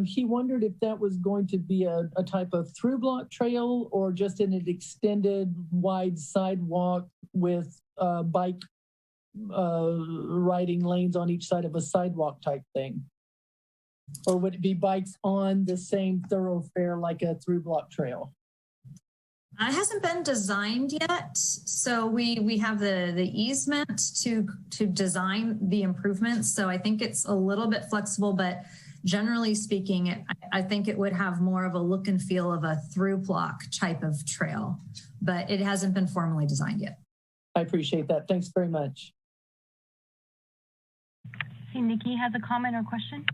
he wondered if that was going to be a type of through block trail or just in an extended wide sidewalk with bike riding lanes on each side of a sidewalk type thing. Or would it be bikes on the same thoroughfare like a through block trail? It hasn't been designed yet, so we have the easement to design the improvements. So I think it's a little bit flexible, but generally speaking, I think it would have more of a look and feel of a through block type of trail, but it hasn't been formally designed yet. I appreciate that. Thanks very much. Okay, Nikki has a comment or question.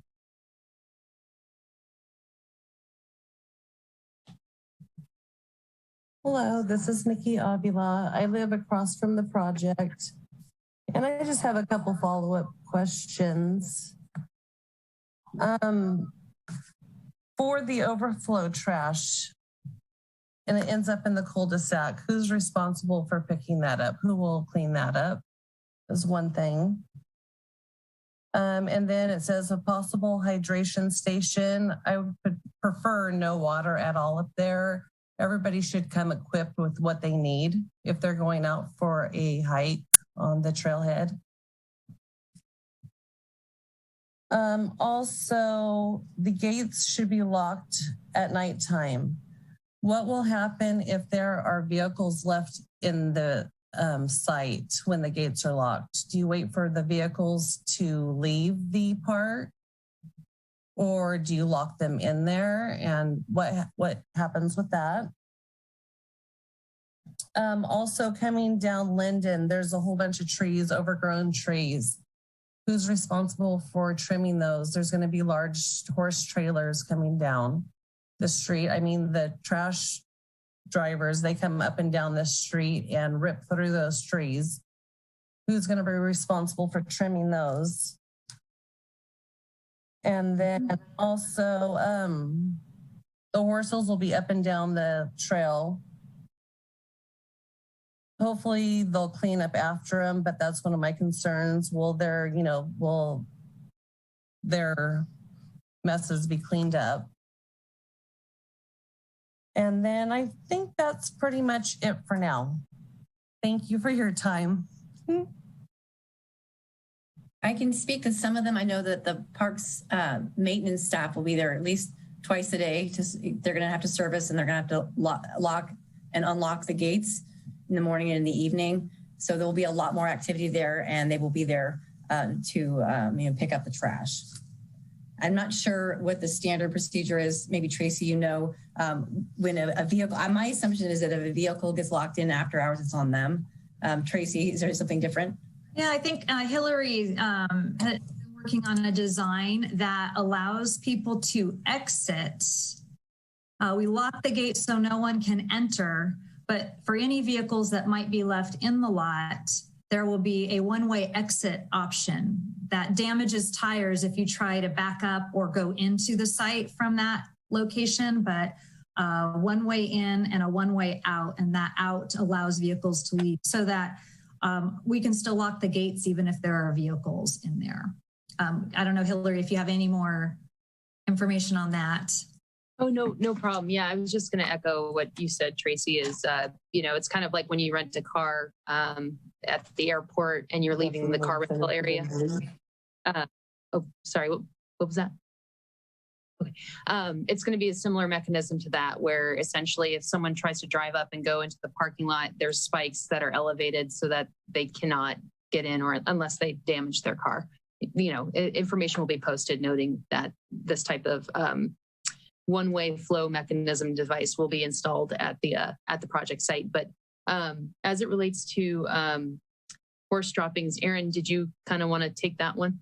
Hello, this is Nikki Avila. I live across from the project, and I just have a couple follow-up questions. For the overflow trash, and it ends up in the cul-de-sac, who's responsible for picking that up? Who will clean that up? Is one thing. And then it says a possible hydration station. I would prefer no water at all up there. Everybody should come equipped with what they need if they're going out for a hike on the trailhead. Also, the gates should be locked at nighttime. What will happen if there are vehicles left in the site when the gates are locked? Do you wait for the vehicles to leave the park? Or do you lock them in there? And what happens with that? Also coming down Linden, there's a whole bunch of trees, overgrown trees. Who's responsible for trimming those? There's going to be large horse trailers coming down the street. I mean, the trash drivers, they come up and down the street and rip through those trees. Who's going to be responsible for trimming those? And then also the horses will be up and down the trail. Hopefully they'll clean up after them, but that's one of my concerns. Will their messes be cleaned up? And then I think that's pretty much it for now. Thank you for your time. I can speak to some of them. I know that the parks maintenance staff will be there at least twice a day. They're going to have to service, and they're going to have to lock and unlock the gates in the morning and in the evening. So there will be a lot more activity there, and they will be there to pick up the trash. I'm not sure what the standard procedure is. Maybe Tracy, when a vehicle, my assumption is that if a vehicle gets locked in after hours, it's on them. Tracy, is there something different? Yeah, I think Hillary has been working on a design that allows people to exit. We lock the gate so no one can enter, but for any vehicles that might be left in the lot, there will be a one-way exit option that damages tires if you try to back up or go into the site from that location, but one way in and a one-way out, and that out allows vehicles to leave so that we can still lock the gates even if there are vehicles in there. I don't know, Hillary, if you have any more information on that. Oh, no problem. Yeah, I was just going to echo what you said, Tracy, is, it's kind of like when you rent a car at the airport and you're leaving the car rental area. Sorry, what was that? Okay. It's going to be a similar mechanism to that, where essentially if someone tries to drive up and go into the parking lot, there's spikes that are elevated so that they cannot get in, or unless they damage their car. Information will be posted noting that this type of one-way flow mechanism device will be installed at the project site. But As it relates to horse droppings, Aaron, did you kind of want to take that one?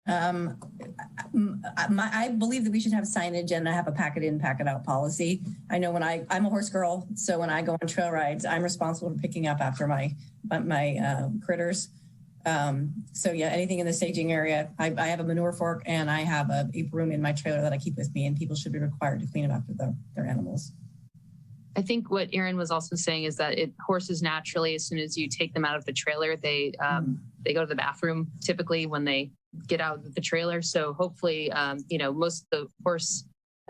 I believe that we should have signage and have a pack it in, pack it out policy. I know when I'm a horse girl, so when I go on trail rides, I'm responsible for picking up after my critters. So yeah, anything in the staging area, I have a manure fork and I have a broom in my trailer that I keep with me, and people should be required to clean up after their animals. I think what Aaron was also saying is that horses naturally, as soon as you take them out of the trailer, they go to the bathroom typically when they get out of the trailer. So hopefully, most of the horse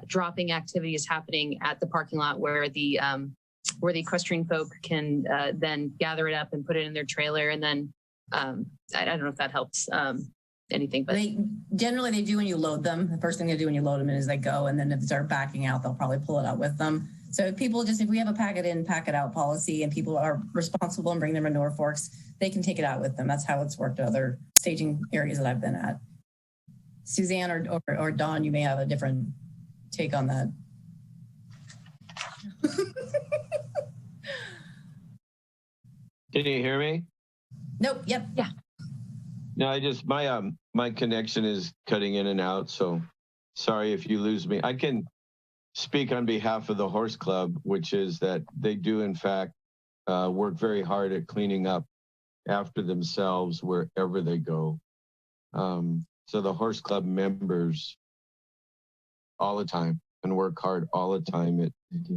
dropping activity is happening at the parking lot where the equestrian folk can then gather it up and put it in their trailer. And then I don't know if that helps anything, but generally they do when you load them. The first thing they do when you load them is they go, and then if they start backing out, they'll probably pull it out with them. So if we have a pack it in, pack it out policy, and people are responsible and bring their manure forks, they can take it out with them. That's how it's worked at other staging areas that I've been at. Suzanne or Dawn, you may have a different take on that. Can you hear me? Nope. Yep. Yeah. No, my connection is cutting in and out, so sorry if you lose me. I can speak on behalf of the Horse Club, which is that they do in fact work very hard at cleaning up after themselves wherever they go. So the Horse Club members all the time and work hard all the time at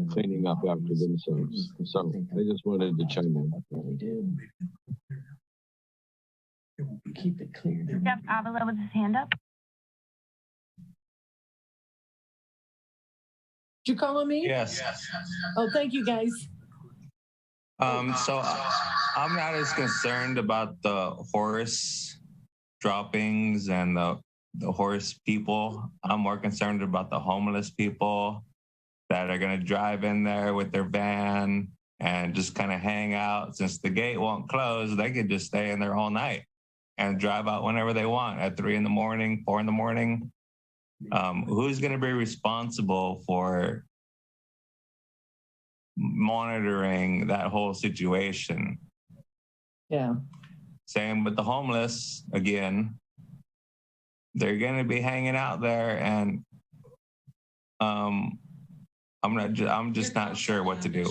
cleaning up after themselves. So I just wanted to chime in. Keep it clear. Jeff Avila with his hand up. Did you call on me? Yes. Oh, thank you, guys. So I'm not as concerned about the horse droppings and the horse people. I'm more concerned about the homeless people that are going to drive in there with their van and just kind of hang out. Since the gate won't close, they could just stay in there all night and drive out whenever they want at 3 in the morning, 4 in the morning. Who's going to be responsible for monitoring that whole situation? Yeah. Same with the homeless. Again, they're going to be hanging out there, and I'm just not sure what to do.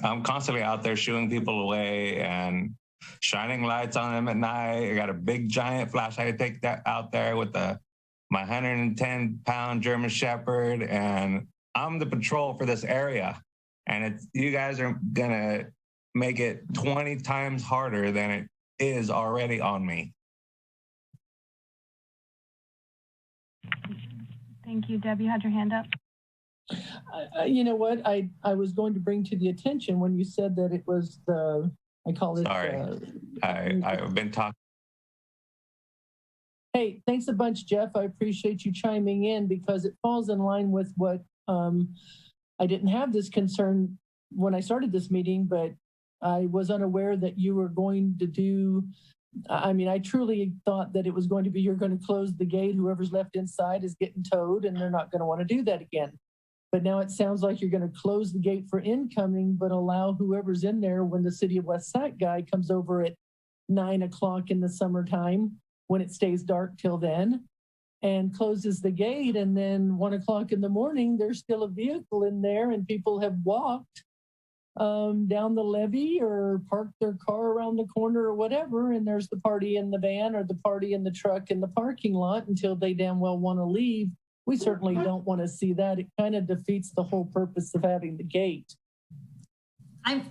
I'm constantly out there shooing people away and shining lights on them at night. I got a big giant flashlight to take that out there with my 110-pound German Shepherd, and I'm the patrol for this area. And you guys are gonna make it 20 times harder than it is already on me. Thank you. Deb, you had your hand up. You know what? I was going to bring to the attention when you said that it was I call it. Sorry, I've been talking. Hey, thanks a bunch, Jeff. I appreciate you chiming in because it falls in line with what I didn't have this concern when I started this meeting, but I was unaware that you were going to do. I mean, I truly thought that it was going to be you're going to close the gate. Whoever's left inside is getting towed, and they're not going to want to do that again. But now it sounds like you're going to close the gate for incoming, but allow whoever's in there when the City of West Sac guy comes over at 9 o'clock in the summertime when it stays dark till then and closes the gate. And then 1 o'clock in the morning, there's still a vehicle in there and people have walked down the levee or parked their car around the corner or whatever. And there's the party in the van or the party in the truck in the parking lot until they damn well want to leave. We certainly don't want to see that. It kind of defeats the whole purpose of having the gate.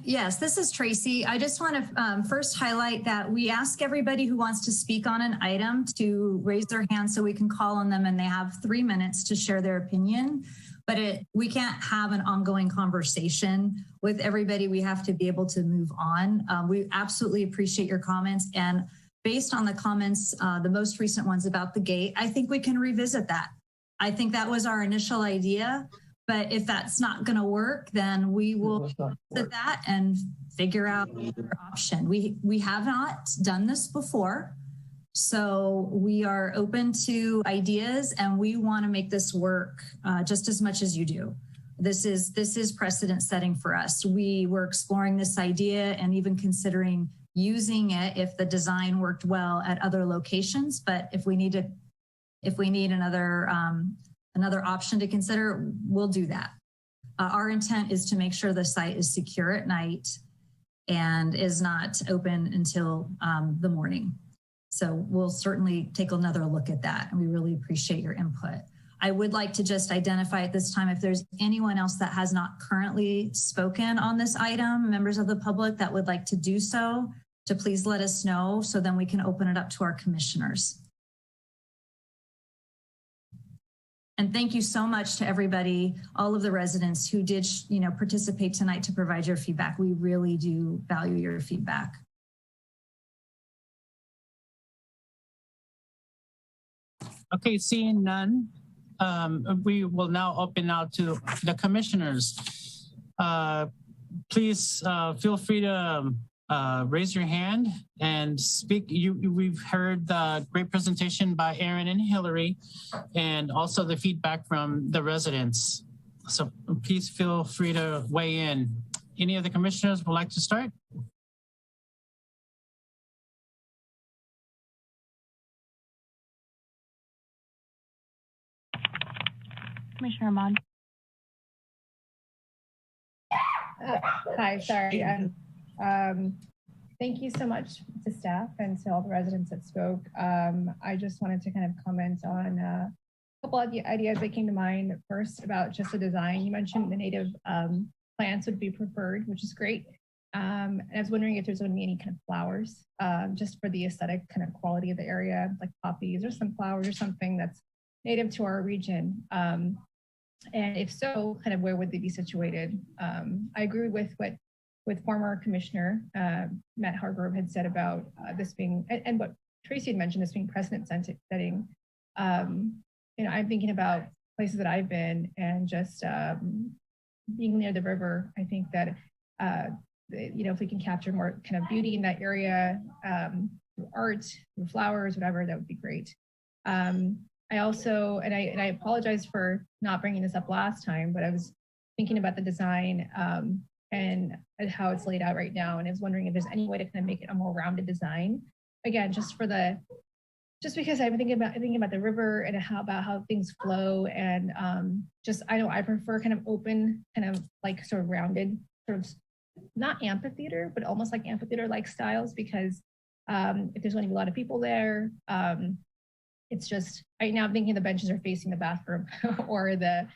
Yes, this is Tracy. I just want to first highlight that we ask everybody who wants to speak on an item to raise their hand so we can call on them, and they have 3 minutes to share their opinion. But we can't have an ongoing conversation with everybody. We have to be able to move on. We absolutely appreciate your comments. And based on the comments, the most recent ones about the gate, I think we can revisit that. I think that was our initial idea, but if that's not going to work, then we will look at that and figure out another option. We have not done this before, so we are open to ideas, and we want to make this work just as much as you do. This is precedent setting for us. We were exploring this idea and even considering using it if the design worked well at other locations. But if we need another option to consider, we'll do that. Our intent is to make sure the site is secure at night and is not open until the morning. So we'll certainly take another look at that, and we really appreciate your input. I would like to just identify at this time if there's anyone else that has not currently spoken on this item, members of the public that would like to do so, to please let us know so then we can open it up to our commissioners. And thank you so much to everybody, all of the residents who did participate tonight to provide your feedback. We really do value your feedback. Okay, seeing none, we will now open out to the commissioners. Please feel free to raise your hand and speak. We've heard the great presentation by Aaron and Hillary, and also the feedback from the residents. So please feel free to weigh in. Any of the commissioners would like to start? Commissioner Ahmad. Hi, sorry. Thank you so much to staff and to all the residents that spoke. I just wanted to kind of comment on a couple of the ideas that came to mind. First, about just the design. You mentioned the native plants would be preferred, which is great. And I was wondering if there's going to be any kind of flowers, just for the aesthetic kind of quality of the area, like poppies or sunflowers or something that's native to our region. And if so, kind of where would they be situated? I agree with what former Commissioner Matt Hargrove had said about this being, and what Tracy had mentioned, this being precedent setting. I'm thinking about places that I've been, and just being near the river. I think that if we can capture more kind of beauty in that area, through art, through flowers, whatever, that would be great. I also, and I apologize for not bringing this up last time, but I was thinking about the design and how it's laid out right now. And I was wondering if there's any way to kind of make it a more rounded design. Again, just because I'm thinking about the river and about how things flow, and I know I prefer kind of open, kind of like sort of rounded, sort of not amphitheater, but almost like amphitheater-like styles, because if there's going to be a lot of people there, it's just, right now I'm thinking the benches are facing the bathroom or the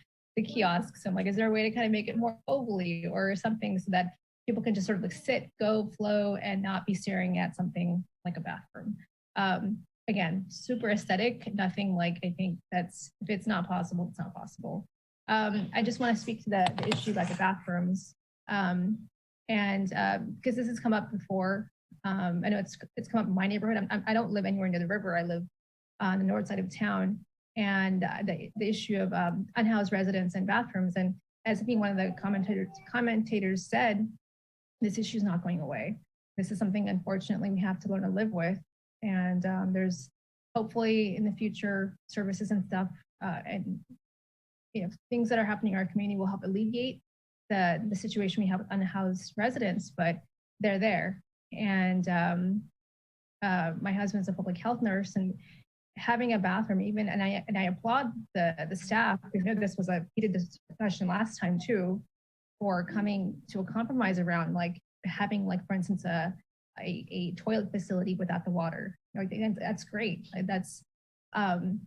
kiosks. So I'm like, is there a way to kind of make it more ovally or something so that people can just sort of like sit, go, flow, and not be staring at something like a bathroom? Again, super aesthetic, nothing like, I think that's, if it's not possible, it's not possible. I just want to speak to the issue about the bathrooms. And because this has come up before, I know it's come up in my neighborhood. I don't live anywhere near the river. I live on the north side of town, and the issue of unhoused residents and bathrooms. And as being one of the commentators said, this issue is not going away. This is something, unfortunately, we have to learn to live with. And there's hopefully in the future services and stuff, and things that are happening in our community will help alleviate the situation we have with unhoused residents, but they're there. And my husband's a public health nurse, and having a bathroom, even, and I applaud the staff, because this was a heated discussion last time too, for coming to a compromise around like having, like, for instance, a toilet facility without the water. That's great. That's and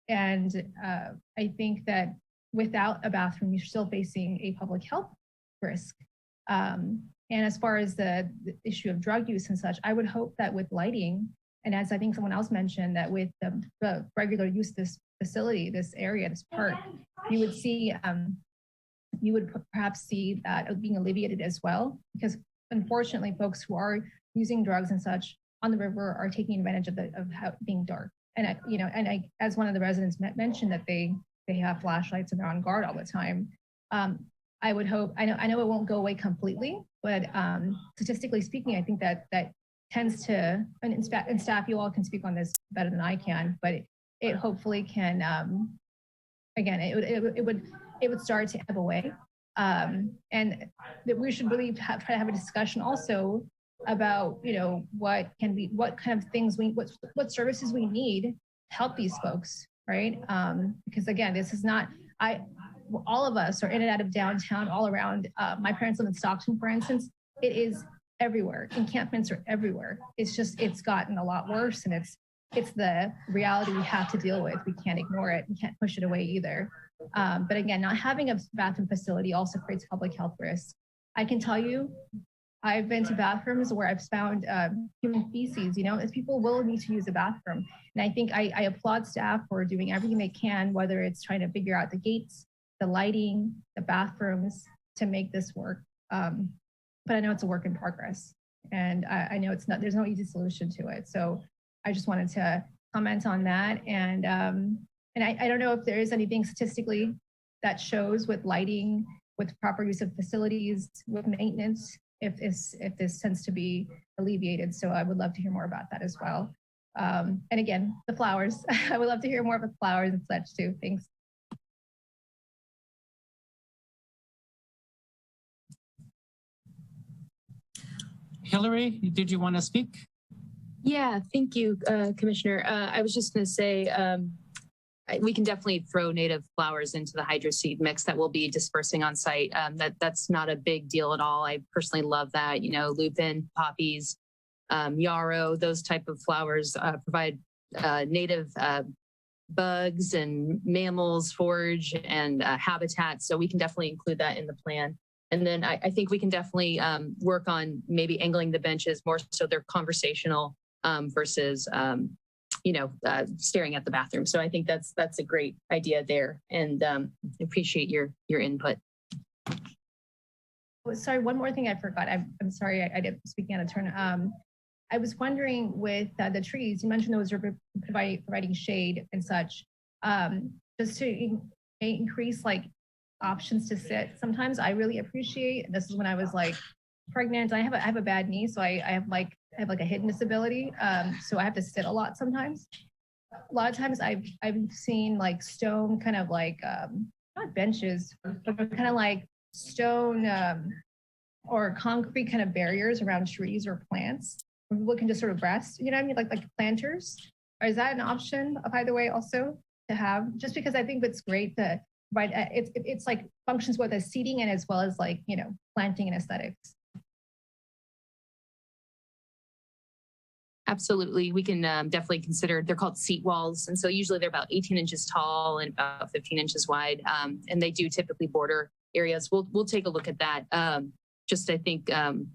I think that without a bathroom, you're still facing a public health risk. And as far as the issue of drug use and such, I would hope that with lighting, and as I think someone else mentioned, that with the regular use of this facility, this area, this park, you would see, you would perhaps see that being alleviated as well, because unfortunately, folks who are using drugs and such on the river are taking advantage of how being dark. And I, as one of the residents mentioned, that they have flashlights and they're on guard all the time. I would hope, I know it won't go away completely, but statistically speaking, I think that tends to, and staff, you all can speak on this better than I can, but it hopefully can, again, it would start to ebb away. And that we should really try to have a discussion also about, what kind of things what services we need to help these folks, right? Because again, this is not, all of us are in and out of downtown all around. My parents live in Stockton, for instance. It is everywhere. Encampments are everywhere. It's gotten a lot worse, and it's the reality we have to deal with. We can't ignore it. We can't push it away either. But again, not having a bathroom facility also creates public health risks. I can tell you, I've been to bathrooms where I've found human feces, as people will need to use a bathroom. And I think I applaud staff for doing everything they can, whether it's trying to figure out the gates, the lighting, the bathrooms to make this work. But I know it's a work in progress. And I know there's no easy solution to it. So I just wanted to comment on that. And I don't know if there is anything statistically that shows with lighting, with proper use of facilities, with maintenance, if this tends to be alleviated. So I would love to hear more about that as well. And again, the flowers. I would love to hear more about the flowers and such too. Thanks. Hillary, did you want to speak? Yeah, thank you, Commissioner. I was just going to say, we can definitely throw native flowers into the hydro seed mix that we'll be dispersing on site. That's not a big deal at all. I personally love that. Lupin, poppies, yarrow, those type of flowers provide native bugs and mammals, forage, and habitat. So we can definitely include that in the plan. And then I think we can definitely work on maybe angling the benches more so they're conversational versus staring at the bathroom. So I think that's a great idea there, and appreciate your input. Sorry, one more thing I forgot. I'm sorry, I didn't speak out of turn. I was wondering with the trees, you mentioned those are providing shade and such, just to increase options to sit. Sometimes I really appreciate, this is when I was pregnant, I have a bad knee, so I have a hidden disability. So I have to sit a lot sometimes. A lot of times I've seen stone kind of not benches, but kind of stone or concrete kind of barriers around trees or plants where people can just sort of rest, you know what I mean? Like planters. Or is that an option, by the way, also to have? Just because I think it's great to provide, it's functions both as seating and as well as planting and aesthetics. Absolutely. We can definitely consider, they're called seat walls. And so usually they're about 18 inches tall and about 15 inches wide. And they do typically border areas. We'll take a look at that. I think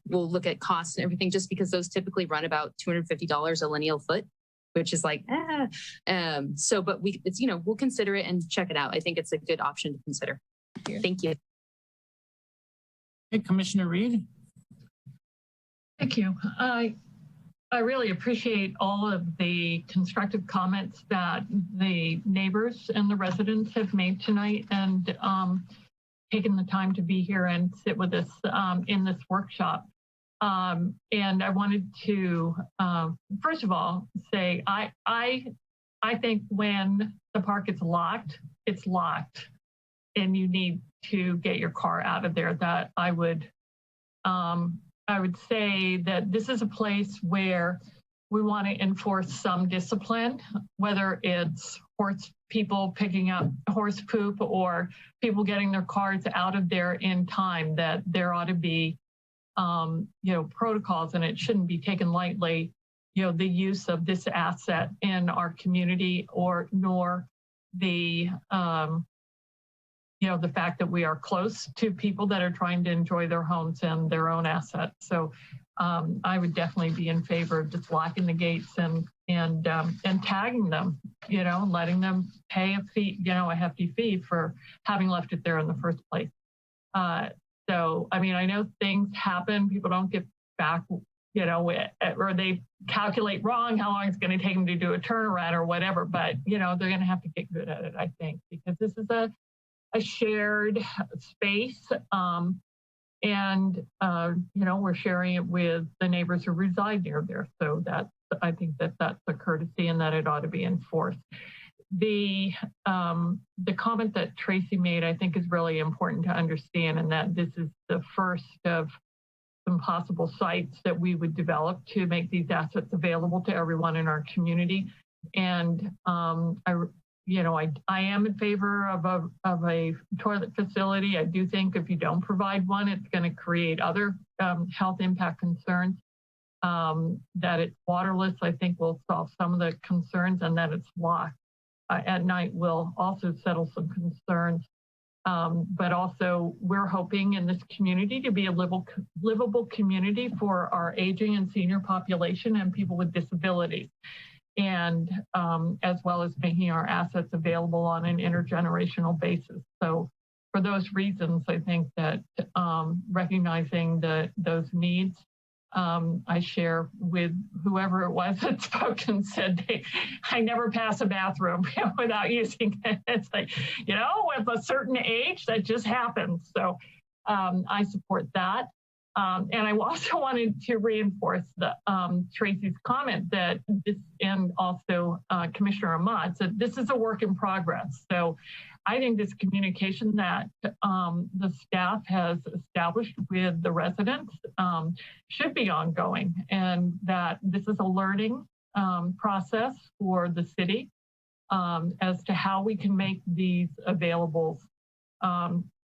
we'll look at costs and everything, just because those typically run about $250 a lineal foot, which is but we'll consider it and check it out. I think it's a good option to consider. Thank you. Hey, Commissioner Reed. Thank you. I really appreciate all of the constructive comments that the neighbors and the residents have made tonight, and taken the time to be here and sit with us in this workshop. And I wanted to, first of all, say I think when the park is locked, it's locked, and you need to get your car out of there. That I would say that this is a place where we want to enforce some discipline, whether it's people picking up horse poop or people getting their cars out of there in time, that there ought to be, protocols, and it shouldn't be taken lightly, the use of this asset in our community, nor the, the fact that we are close to people that are trying to enjoy their homes and their own assets. So I would definitely be in favor of just locking the gates and tagging them, letting them pay a fee, a hefty fee for having left it there in the first place. So, I mean, I know things happen. People don't get back, or they calculate wrong how long it's going to take them to do a turnaround or whatever. But, they're going to have to get good at it, I think, because this is a shared space. We're sharing it with the neighbors who reside near there. So I think that's a courtesy and that it ought to be enforced. the comment that Tracy made, I think, is really important to understand, and that this is the first of some possible sites that we would develop to make these assets available to everyone in our community. And I am in favor of a toilet facility. I do think if you don't provide one, it's going to create other health impact concerns. That it's waterless, I think, will solve some of the concerns, and that it's locked at night will also settle some concerns. But also, we're hoping in this community to be a livable community for our aging and senior population and people with disabilities, and as well as making our assets available on an intergenerational basis. So for those reasons, I think that recognizing those needs, I share with whoever it was that spoke and said, I never pass a bathroom without using it. It's like, with a certain age, that just happens. So I support that. And I also wanted to reinforce Tracy's comment that this, and also Commissioner Ahmad's, that this is a work in progress. So I think this communication that the staff has established with the residents should be ongoing, and that this is a learning process for the city as to how we can make these available,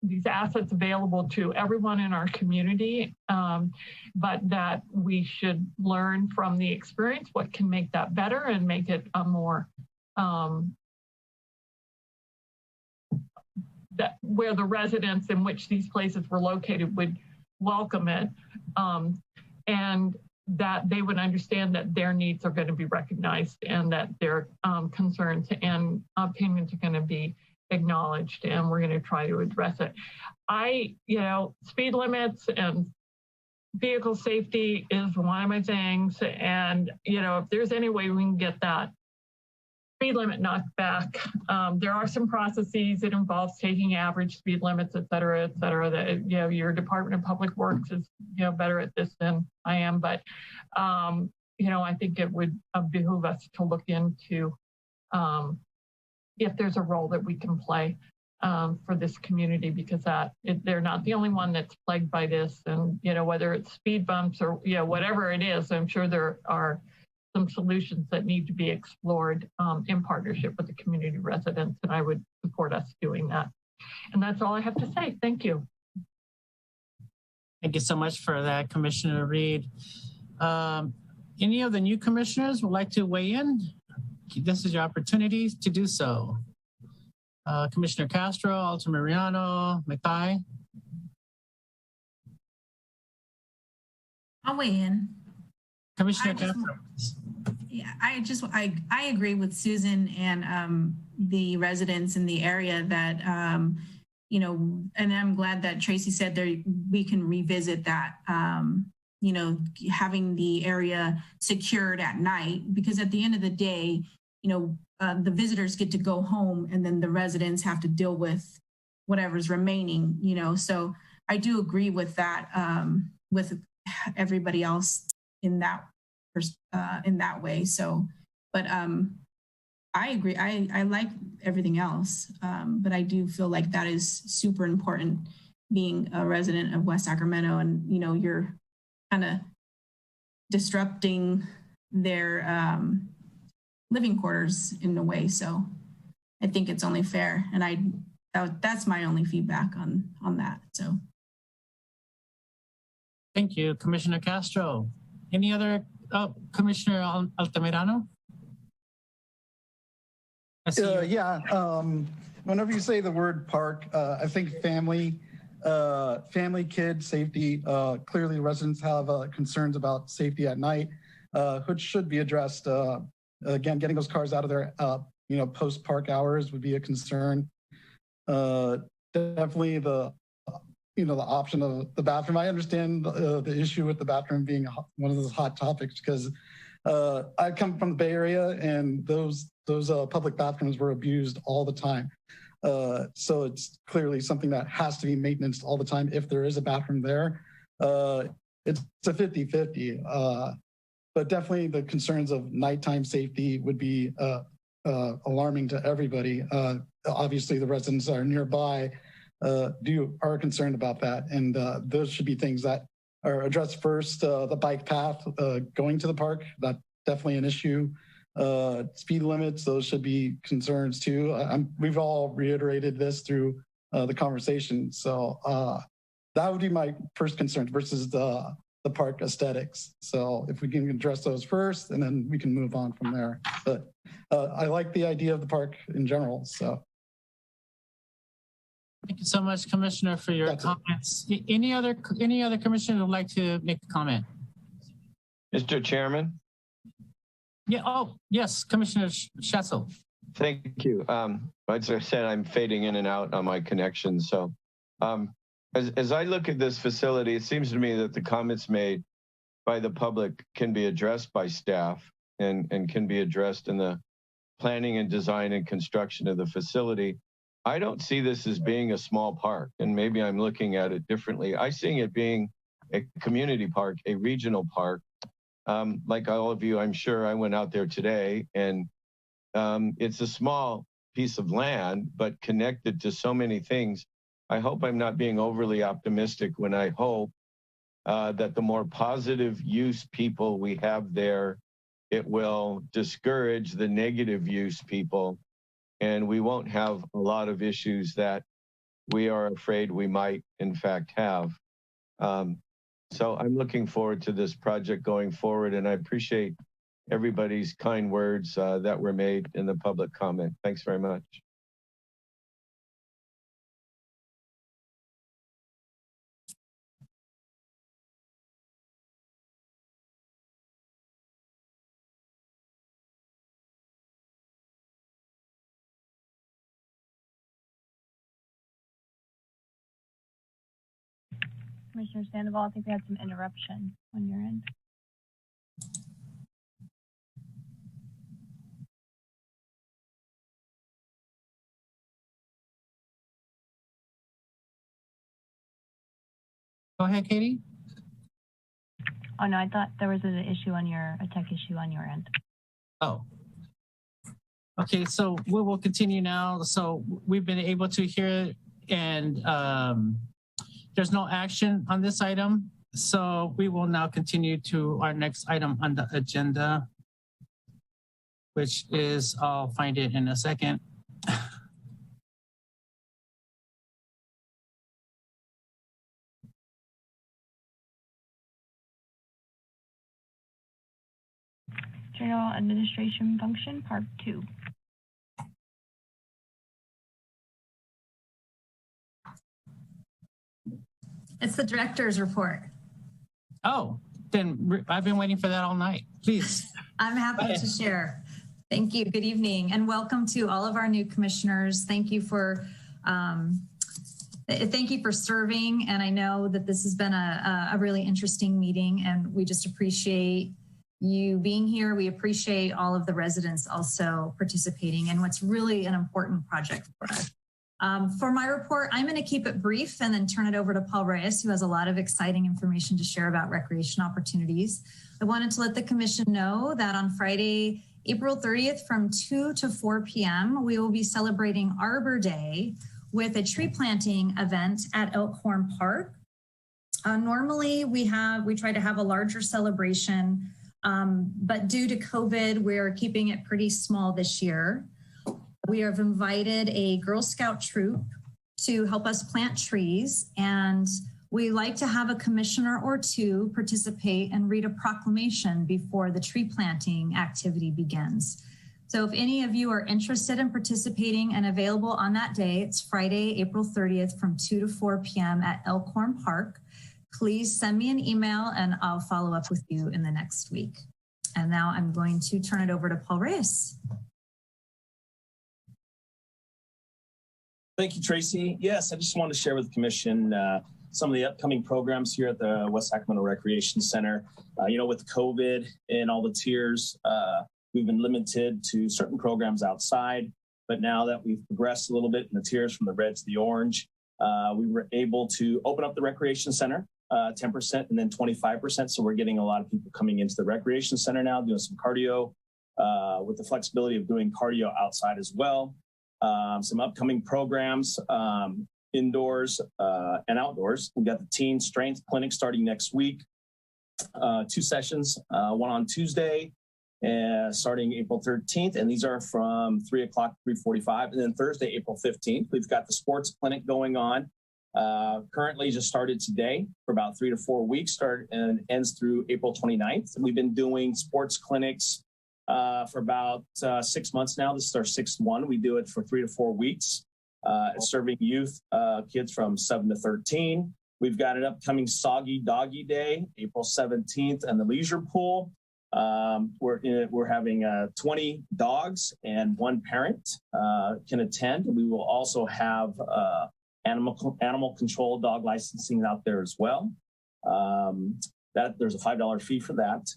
these assets available to everyone in our community, but that we should learn from the experience what can make that better and make it a more that where the residents in which these places were located would welcome it, and that they would understand that their needs are going to be recognized, and that their concerns and opinions are going to be acknowledged, and we're going to try to address it. Speed limits and vehicle safety is one of my things, and if there's any way we can get that speed limit knocked back, there are some processes. It involves taking average speed limits, et cetera, that your Department of Public Works is better at this than I am, but I think it would behoove us to look into if there's a role that we can play for this community, because they're not the only one that's plagued by this, and whether it's speed bumps or whatever it is, I'm sure there are some solutions that need to be explored in partnership with the community residents, and I would support us doing that. And that's all I have to say. Thank you. Thank you so much for that, Commissioner Reed. Any of the new commissioners would like to weigh in? This is your opportunity to do so. Commissioner Castro, Altamirano, Mackay. I'll weigh in. Commissioner Castro. Yeah, I agree with Susan and the residents in the area that, and I'm glad that Tracy said we can revisit that, having the area secured at night, because at the end of the day, the visitors get to go home and then the residents have to deal with whatever's remaining, so I do agree with that, with everybody else in that way. So, but I agree. I like everything else, but I do feel like that is super important, being a resident of West Sacramento, and you're kind of disrupting their living quarters in a way. So I think it's only fair, and that's my only feedback on that. So thank you, Commissioner Castro. Any other? Commissioner Altamirano? Whenever you say the word park, I think family, kid safety. Clearly, residents have concerns about safety at night, which should be addressed. Again, getting those cars out of there, post-park hours would be a concern. Definitely the option of the bathroom. I understand the issue with the bathroom being one of those hot topics, because I come from the Bay Area, and those public bathrooms were abused all the time. So it's clearly something that has to be maintenance all the time if there is a bathroom there. It's a 50-50. But definitely the concerns of nighttime safety would be alarming to everybody. Obviously, the residents that are nearby are concerned about that, and those should be things that are addressed first. The bike path going to the park, that's definitely an issue. Speed limits, those should be concerns too. We've all reiterated this through the conversation. So that would be my first concern versus the park aesthetics. So if we can address those first, and then we can move on from there. But I like the idea of the park in general. So. Thank you so much, Commissioner, for your comments. Any other commissioner would like to make a comment? Mr. Chairman? Yeah. Oh, yes, Commissioner Schatzel. Thank you. As I said, I'm fading in and out on my connection. So as I look at this facility, it seems to me that the comments made by the public can be addressed by staff and can be addressed in the planning and design and construction of the facility. I don't see this as being a small park, and maybe I'm looking at it differently. I see it being a community park, a regional park. Like all of you, I'm sure I went out there today, and it's a small piece of land, but connected to so many things. I hope I'm not being overly optimistic when I hope that the more positive use people we have there, it will discourage the negative use people, and we won't have a lot of issues that we are afraid we might in fact have. So I'm looking forward to this project going forward, and I appreciate everybody's kind words that were made in the public comment. Thanks very much. Commissioner Sandoval, I think we had some interruption on your end. Go ahead, Katie. Oh no, I thought there was a tech issue on your end. Oh. Okay, so we will continue now. So we've been able to hear, and there's no action on this item. So we will now continue to our next item on the agenda, which is, I'll find it in a second. General Administration Function, Part 2. It's the director's report. Oh, then I've been waiting for that all night. Please. I'm happy to share. Thank you. Good evening, and welcome to all of our new commissioners. Thank you for serving. And I know that this has been a really interesting meeting, and we just appreciate you being here. We appreciate all of the residents also participating in what's really an important project for us. For my report, I'm going to keep it brief and then turn it over to Paul Reyes, who has a lot of exciting information to share about recreation opportunities. I wanted to let the commission know that on Friday, April 30th from 2 to 4 p.m., we will be celebrating Arbor Day with a tree planting event at Elkhorn Park. Normally, we try to have a larger celebration, but due to COVID, we're keeping it pretty small this year. We have invited a Girl Scout troop to help us plant trees, and we like to have a commissioner or two participate and read a proclamation before the tree planting activity begins. So if any of you are interested in participating and available on that day, it's Friday, April 30th from 2 to 4 p.m. at Elkhorn Park. Please send me an email and I'll follow up with you in the next week. And now I'm going to turn it over to Paul Reyes. Thank you, Tracy. Yes, I just want to share with the Commission some of the upcoming programs here at the West Sacramento Recreation Center. With COVID and all the tiers, we've been limited to certain programs outside, but now that we've progressed a little bit in the tiers from the red to the orange, we were able to open up the Recreation Center 10% and then 25%. So we're getting a lot of people coming into the Recreation Center now, doing some cardio, with the flexibility of doing cardio outside as well. Some upcoming programs, indoors and outdoors. We got the teen strength clinic starting next week. 2 sessions, one on Tuesday, starting April 13th, and these are from 3 o'clock to 3:45. And then Thursday, April 15th, we've got the sports clinic going on. Currently just started today for about 3 to 4 weeks, and ends through April 29th. We've been doing sports clinics for about 6 months now. This is our 6th one. We do it for 3 to 4 weeks, serving youth, kids from 7 to 13. We've got an upcoming Soggy Doggy Day, April 17th, and the leisure pool. We're having 20 dogs and 1 parent can attend. We will also have animal control dog licensing out there as well. There's a $5 fee for that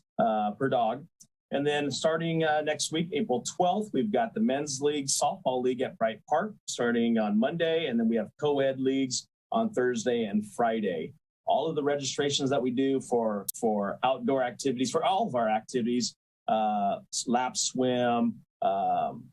per dog. And then starting next week, April 12th, we've got the Men's League Softball League at Bright Park starting on Monday. And then we have co-ed leagues on Thursday and Friday. All of the registrations that we do for outdoor activities, for all of our activities, lap swim,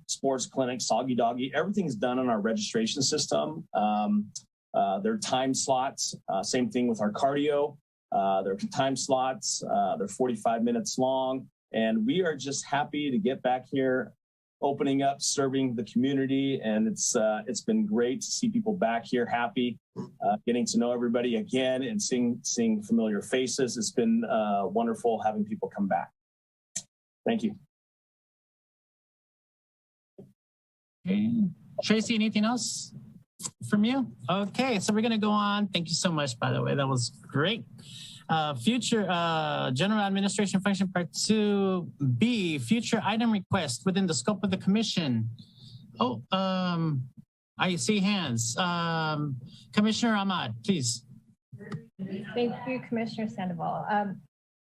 sports clinic, Soggy Doggy, everything's done on our registration system. There are time slots, same thing with our cardio. There are time slots, they're 45 minutes long. And we are just happy to get back here, opening up, serving the community. And it's been great to see people back here happy, getting to know everybody again and seeing familiar faces. It's been wonderful having people come back. Thank you. Okay. Tracy, anything else from you? Okay, so we're going to go on. Thank you so much, by the way. That was great. Future General Administration Function Part 2B, future item request within the scope of the commission. Oh, I see hands. Commissioner Ahmad, please. Thank you, Commissioner Sandoval.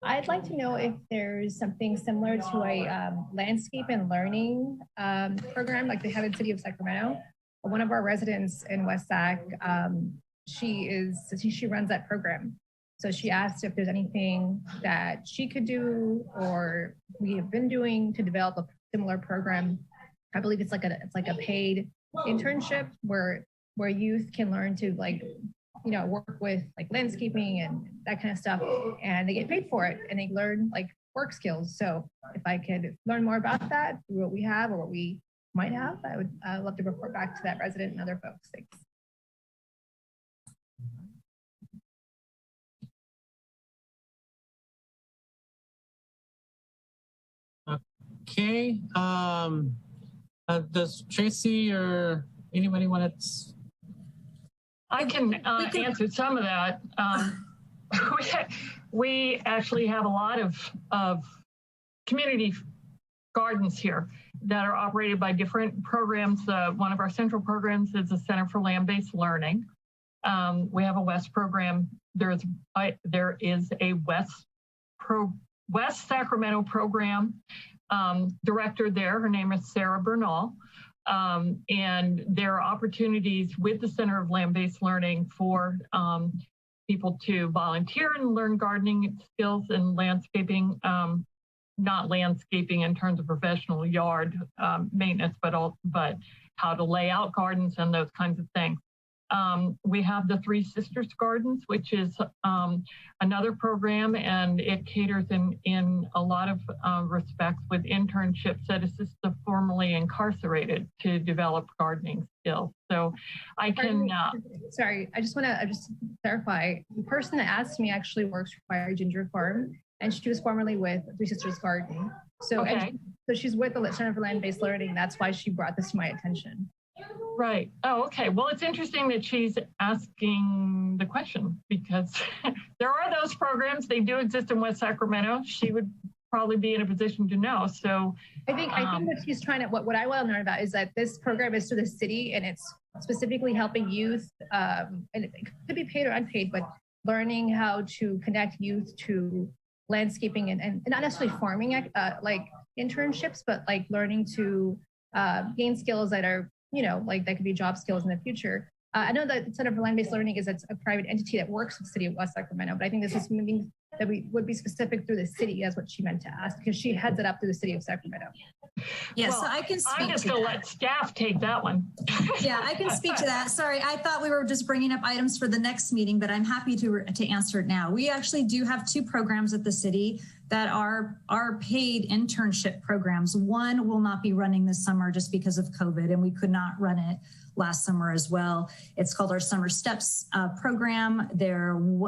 I'd like to know if there's something similar to a landscape and learning program like they have in the city of Sacramento. One of our residents in West Sac, she runs that program. So she asked if there's anything that she could do or we have been doing to develop a similar program. I believe it's like a paid internship where youth can learn to work with landscaping and that kind of stuff, and they get paid for it and they learn work skills. So if I could learn more about that, what we have or what we might have, I would love to report back to that resident and other folks. Thanks. Okay. Does Tracy or anybody want to? I can answer some of that. We actually have a lot of community gardens here that are operated by different programs. One of our central programs is the Center for Land-Based Learning. We have a West program. There is a West Sacramento program director there. Her name is Sarah Bernal. And there are opportunities with the Center of Land-Based Learning for people to volunteer and learn gardening skills and landscaping, not landscaping in terms of professional yard maintenance, but how to lay out gardens and those kinds of things. We have the Three Sisters Gardens, which is another program, and it caters in a lot of respects with internships that assist the formerly incarcerated to develop gardening skills. So I can... Sorry, I just want to clarify. The person that asked me actually works for Fire Ginger Farm, and she was formerly with Three Sisters Garden. So, okay. So she's with the Center for Land-Based Learning. That's why she brought this to my attention. Right. Oh, okay. Well, it's interesting that she's asking the question because there are those programs. They do exist in West Sacramento. She would probably be in a position to know. So I think what she's trying to, what I want to learn about is that this program is through the city and it's specifically helping youth, and it could be paid or unpaid, but learning how to connect youth to landscaping and not necessarily farming like internships, but like learning to gain skills that are, that could be job skills in the future. I know that the Center for Land-Based Learning is a private entity that works with the city of West Sacramento, but I think this is moving that we would be specific through the city, is what she meant to ask, because she heads it up through the city of Sacramento. Yeah, Well, so I can speak I'm just to going to that. let staff take that one. Yeah, I can speak to that. Sorry, I thought we were just bringing up items for the next meeting, but I'm happy to answer it now. We actually do have 2 programs at the city that are paid internship programs. One will not be running this summer just because of COVID, and we could not run it last summer as well. It's called our Summer Steps program.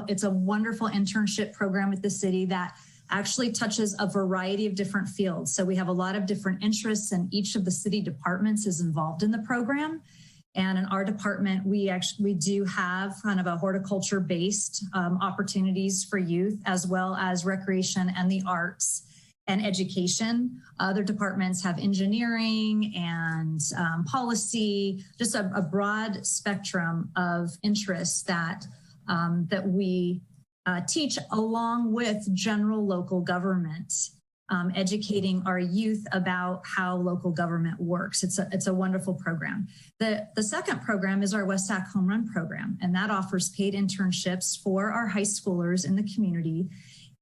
It's a wonderful internship program at the city that actually touches a variety of different fields. So we have a lot of different interests, and each of the city departments is involved in the program. And in our department, we do have kind of a horticulture-based opportunities for youth, as well as recreation and the arts and education. Other departments have engineering and policy, just a broad spectrum of interests that we teach along with general local government, educating our youth about how local government works. It's a wonderful program. The second program is our West Sac Home Run program, and that offers paid internships for our high schoolers in the community.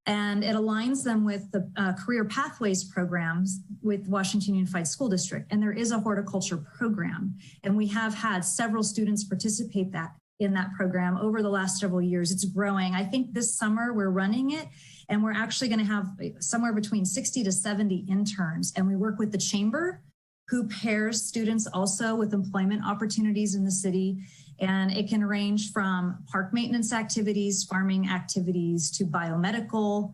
And it aligns them with the career pathways programs with Washington Unified School District. And there is a horticulture program, and we have had several students participate in that program over the last several years. It's growing. I think this summer we're running it, and we're actually going to have somewhere between 60 to 70 interns. And we work with the chamber, who pairs students also with employment opportunities in the city. And it can range from park maintenance activities, farming activities, to biomedical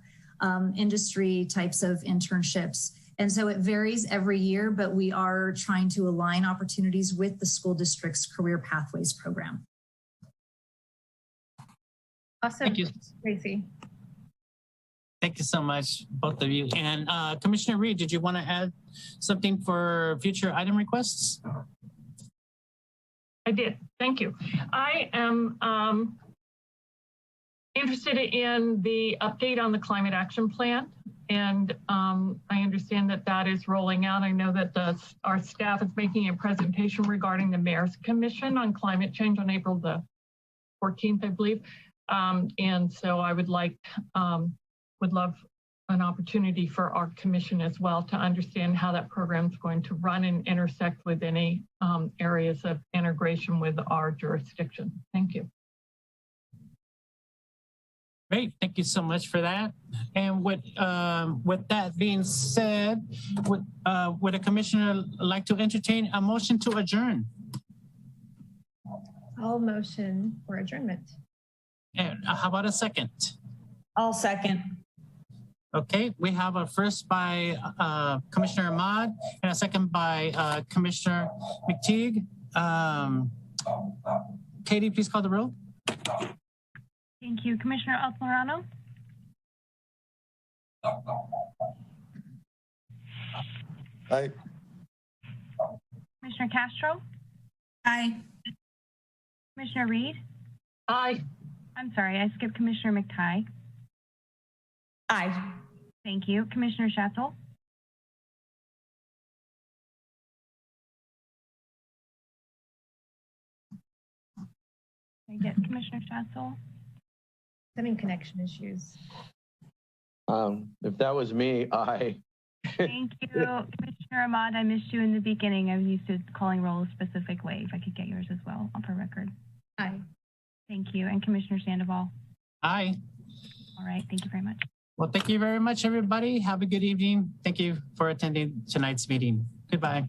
industry types of internships. And so it varies every year, but we are trying to align opportunities with the school district's career pathways program. Awesome. Thank you. Tracy. Thank you so much, both of you. And Commissioner Reed, did you want to add something for future item requests? I did. Thank you. I am interested in the update on the climate action plan. And I understand that that is rolling out. I know that our staff is making a presentation regarding the Mayor's Commission on climate change on April the 14th, I believe. And so I would love an opportunity for our commission as well to understand how that program is going to run and intersect with any areas of integration with our jurisdiction. Thank you. Great, thank you so much for that. And with that being said, would a commissioner like to entertain a motion to adjourn? I'll motion for adjournment. And how about a second? I'll second. Okay, we have a first by Commissioner Ahmad and a second by Commissioner McTeague. Katie, please call the roll. Thank you. Commissioner Altamirano? Aye. Commissioner Castro? Aye. Commissioner Reed? Aye. I'm sorry, I skipped Commissioner McTighe. Aye. Thank you. Commissioner Schatzel? I get Commissioner Schatzel. Having connection issues. If that was me, aye. Thank you. Commissioner Ahmad, I missed you in the beginning. I'm used to calling roll a specific way. If I could get yours as well for record. Aye. Thank you. And Commissioner Sandoval? Aye. All right. Thank you very much. Well, thank you very much, everybody. Have a good evening. Thank you for attending tonight's meeting. Goodbye.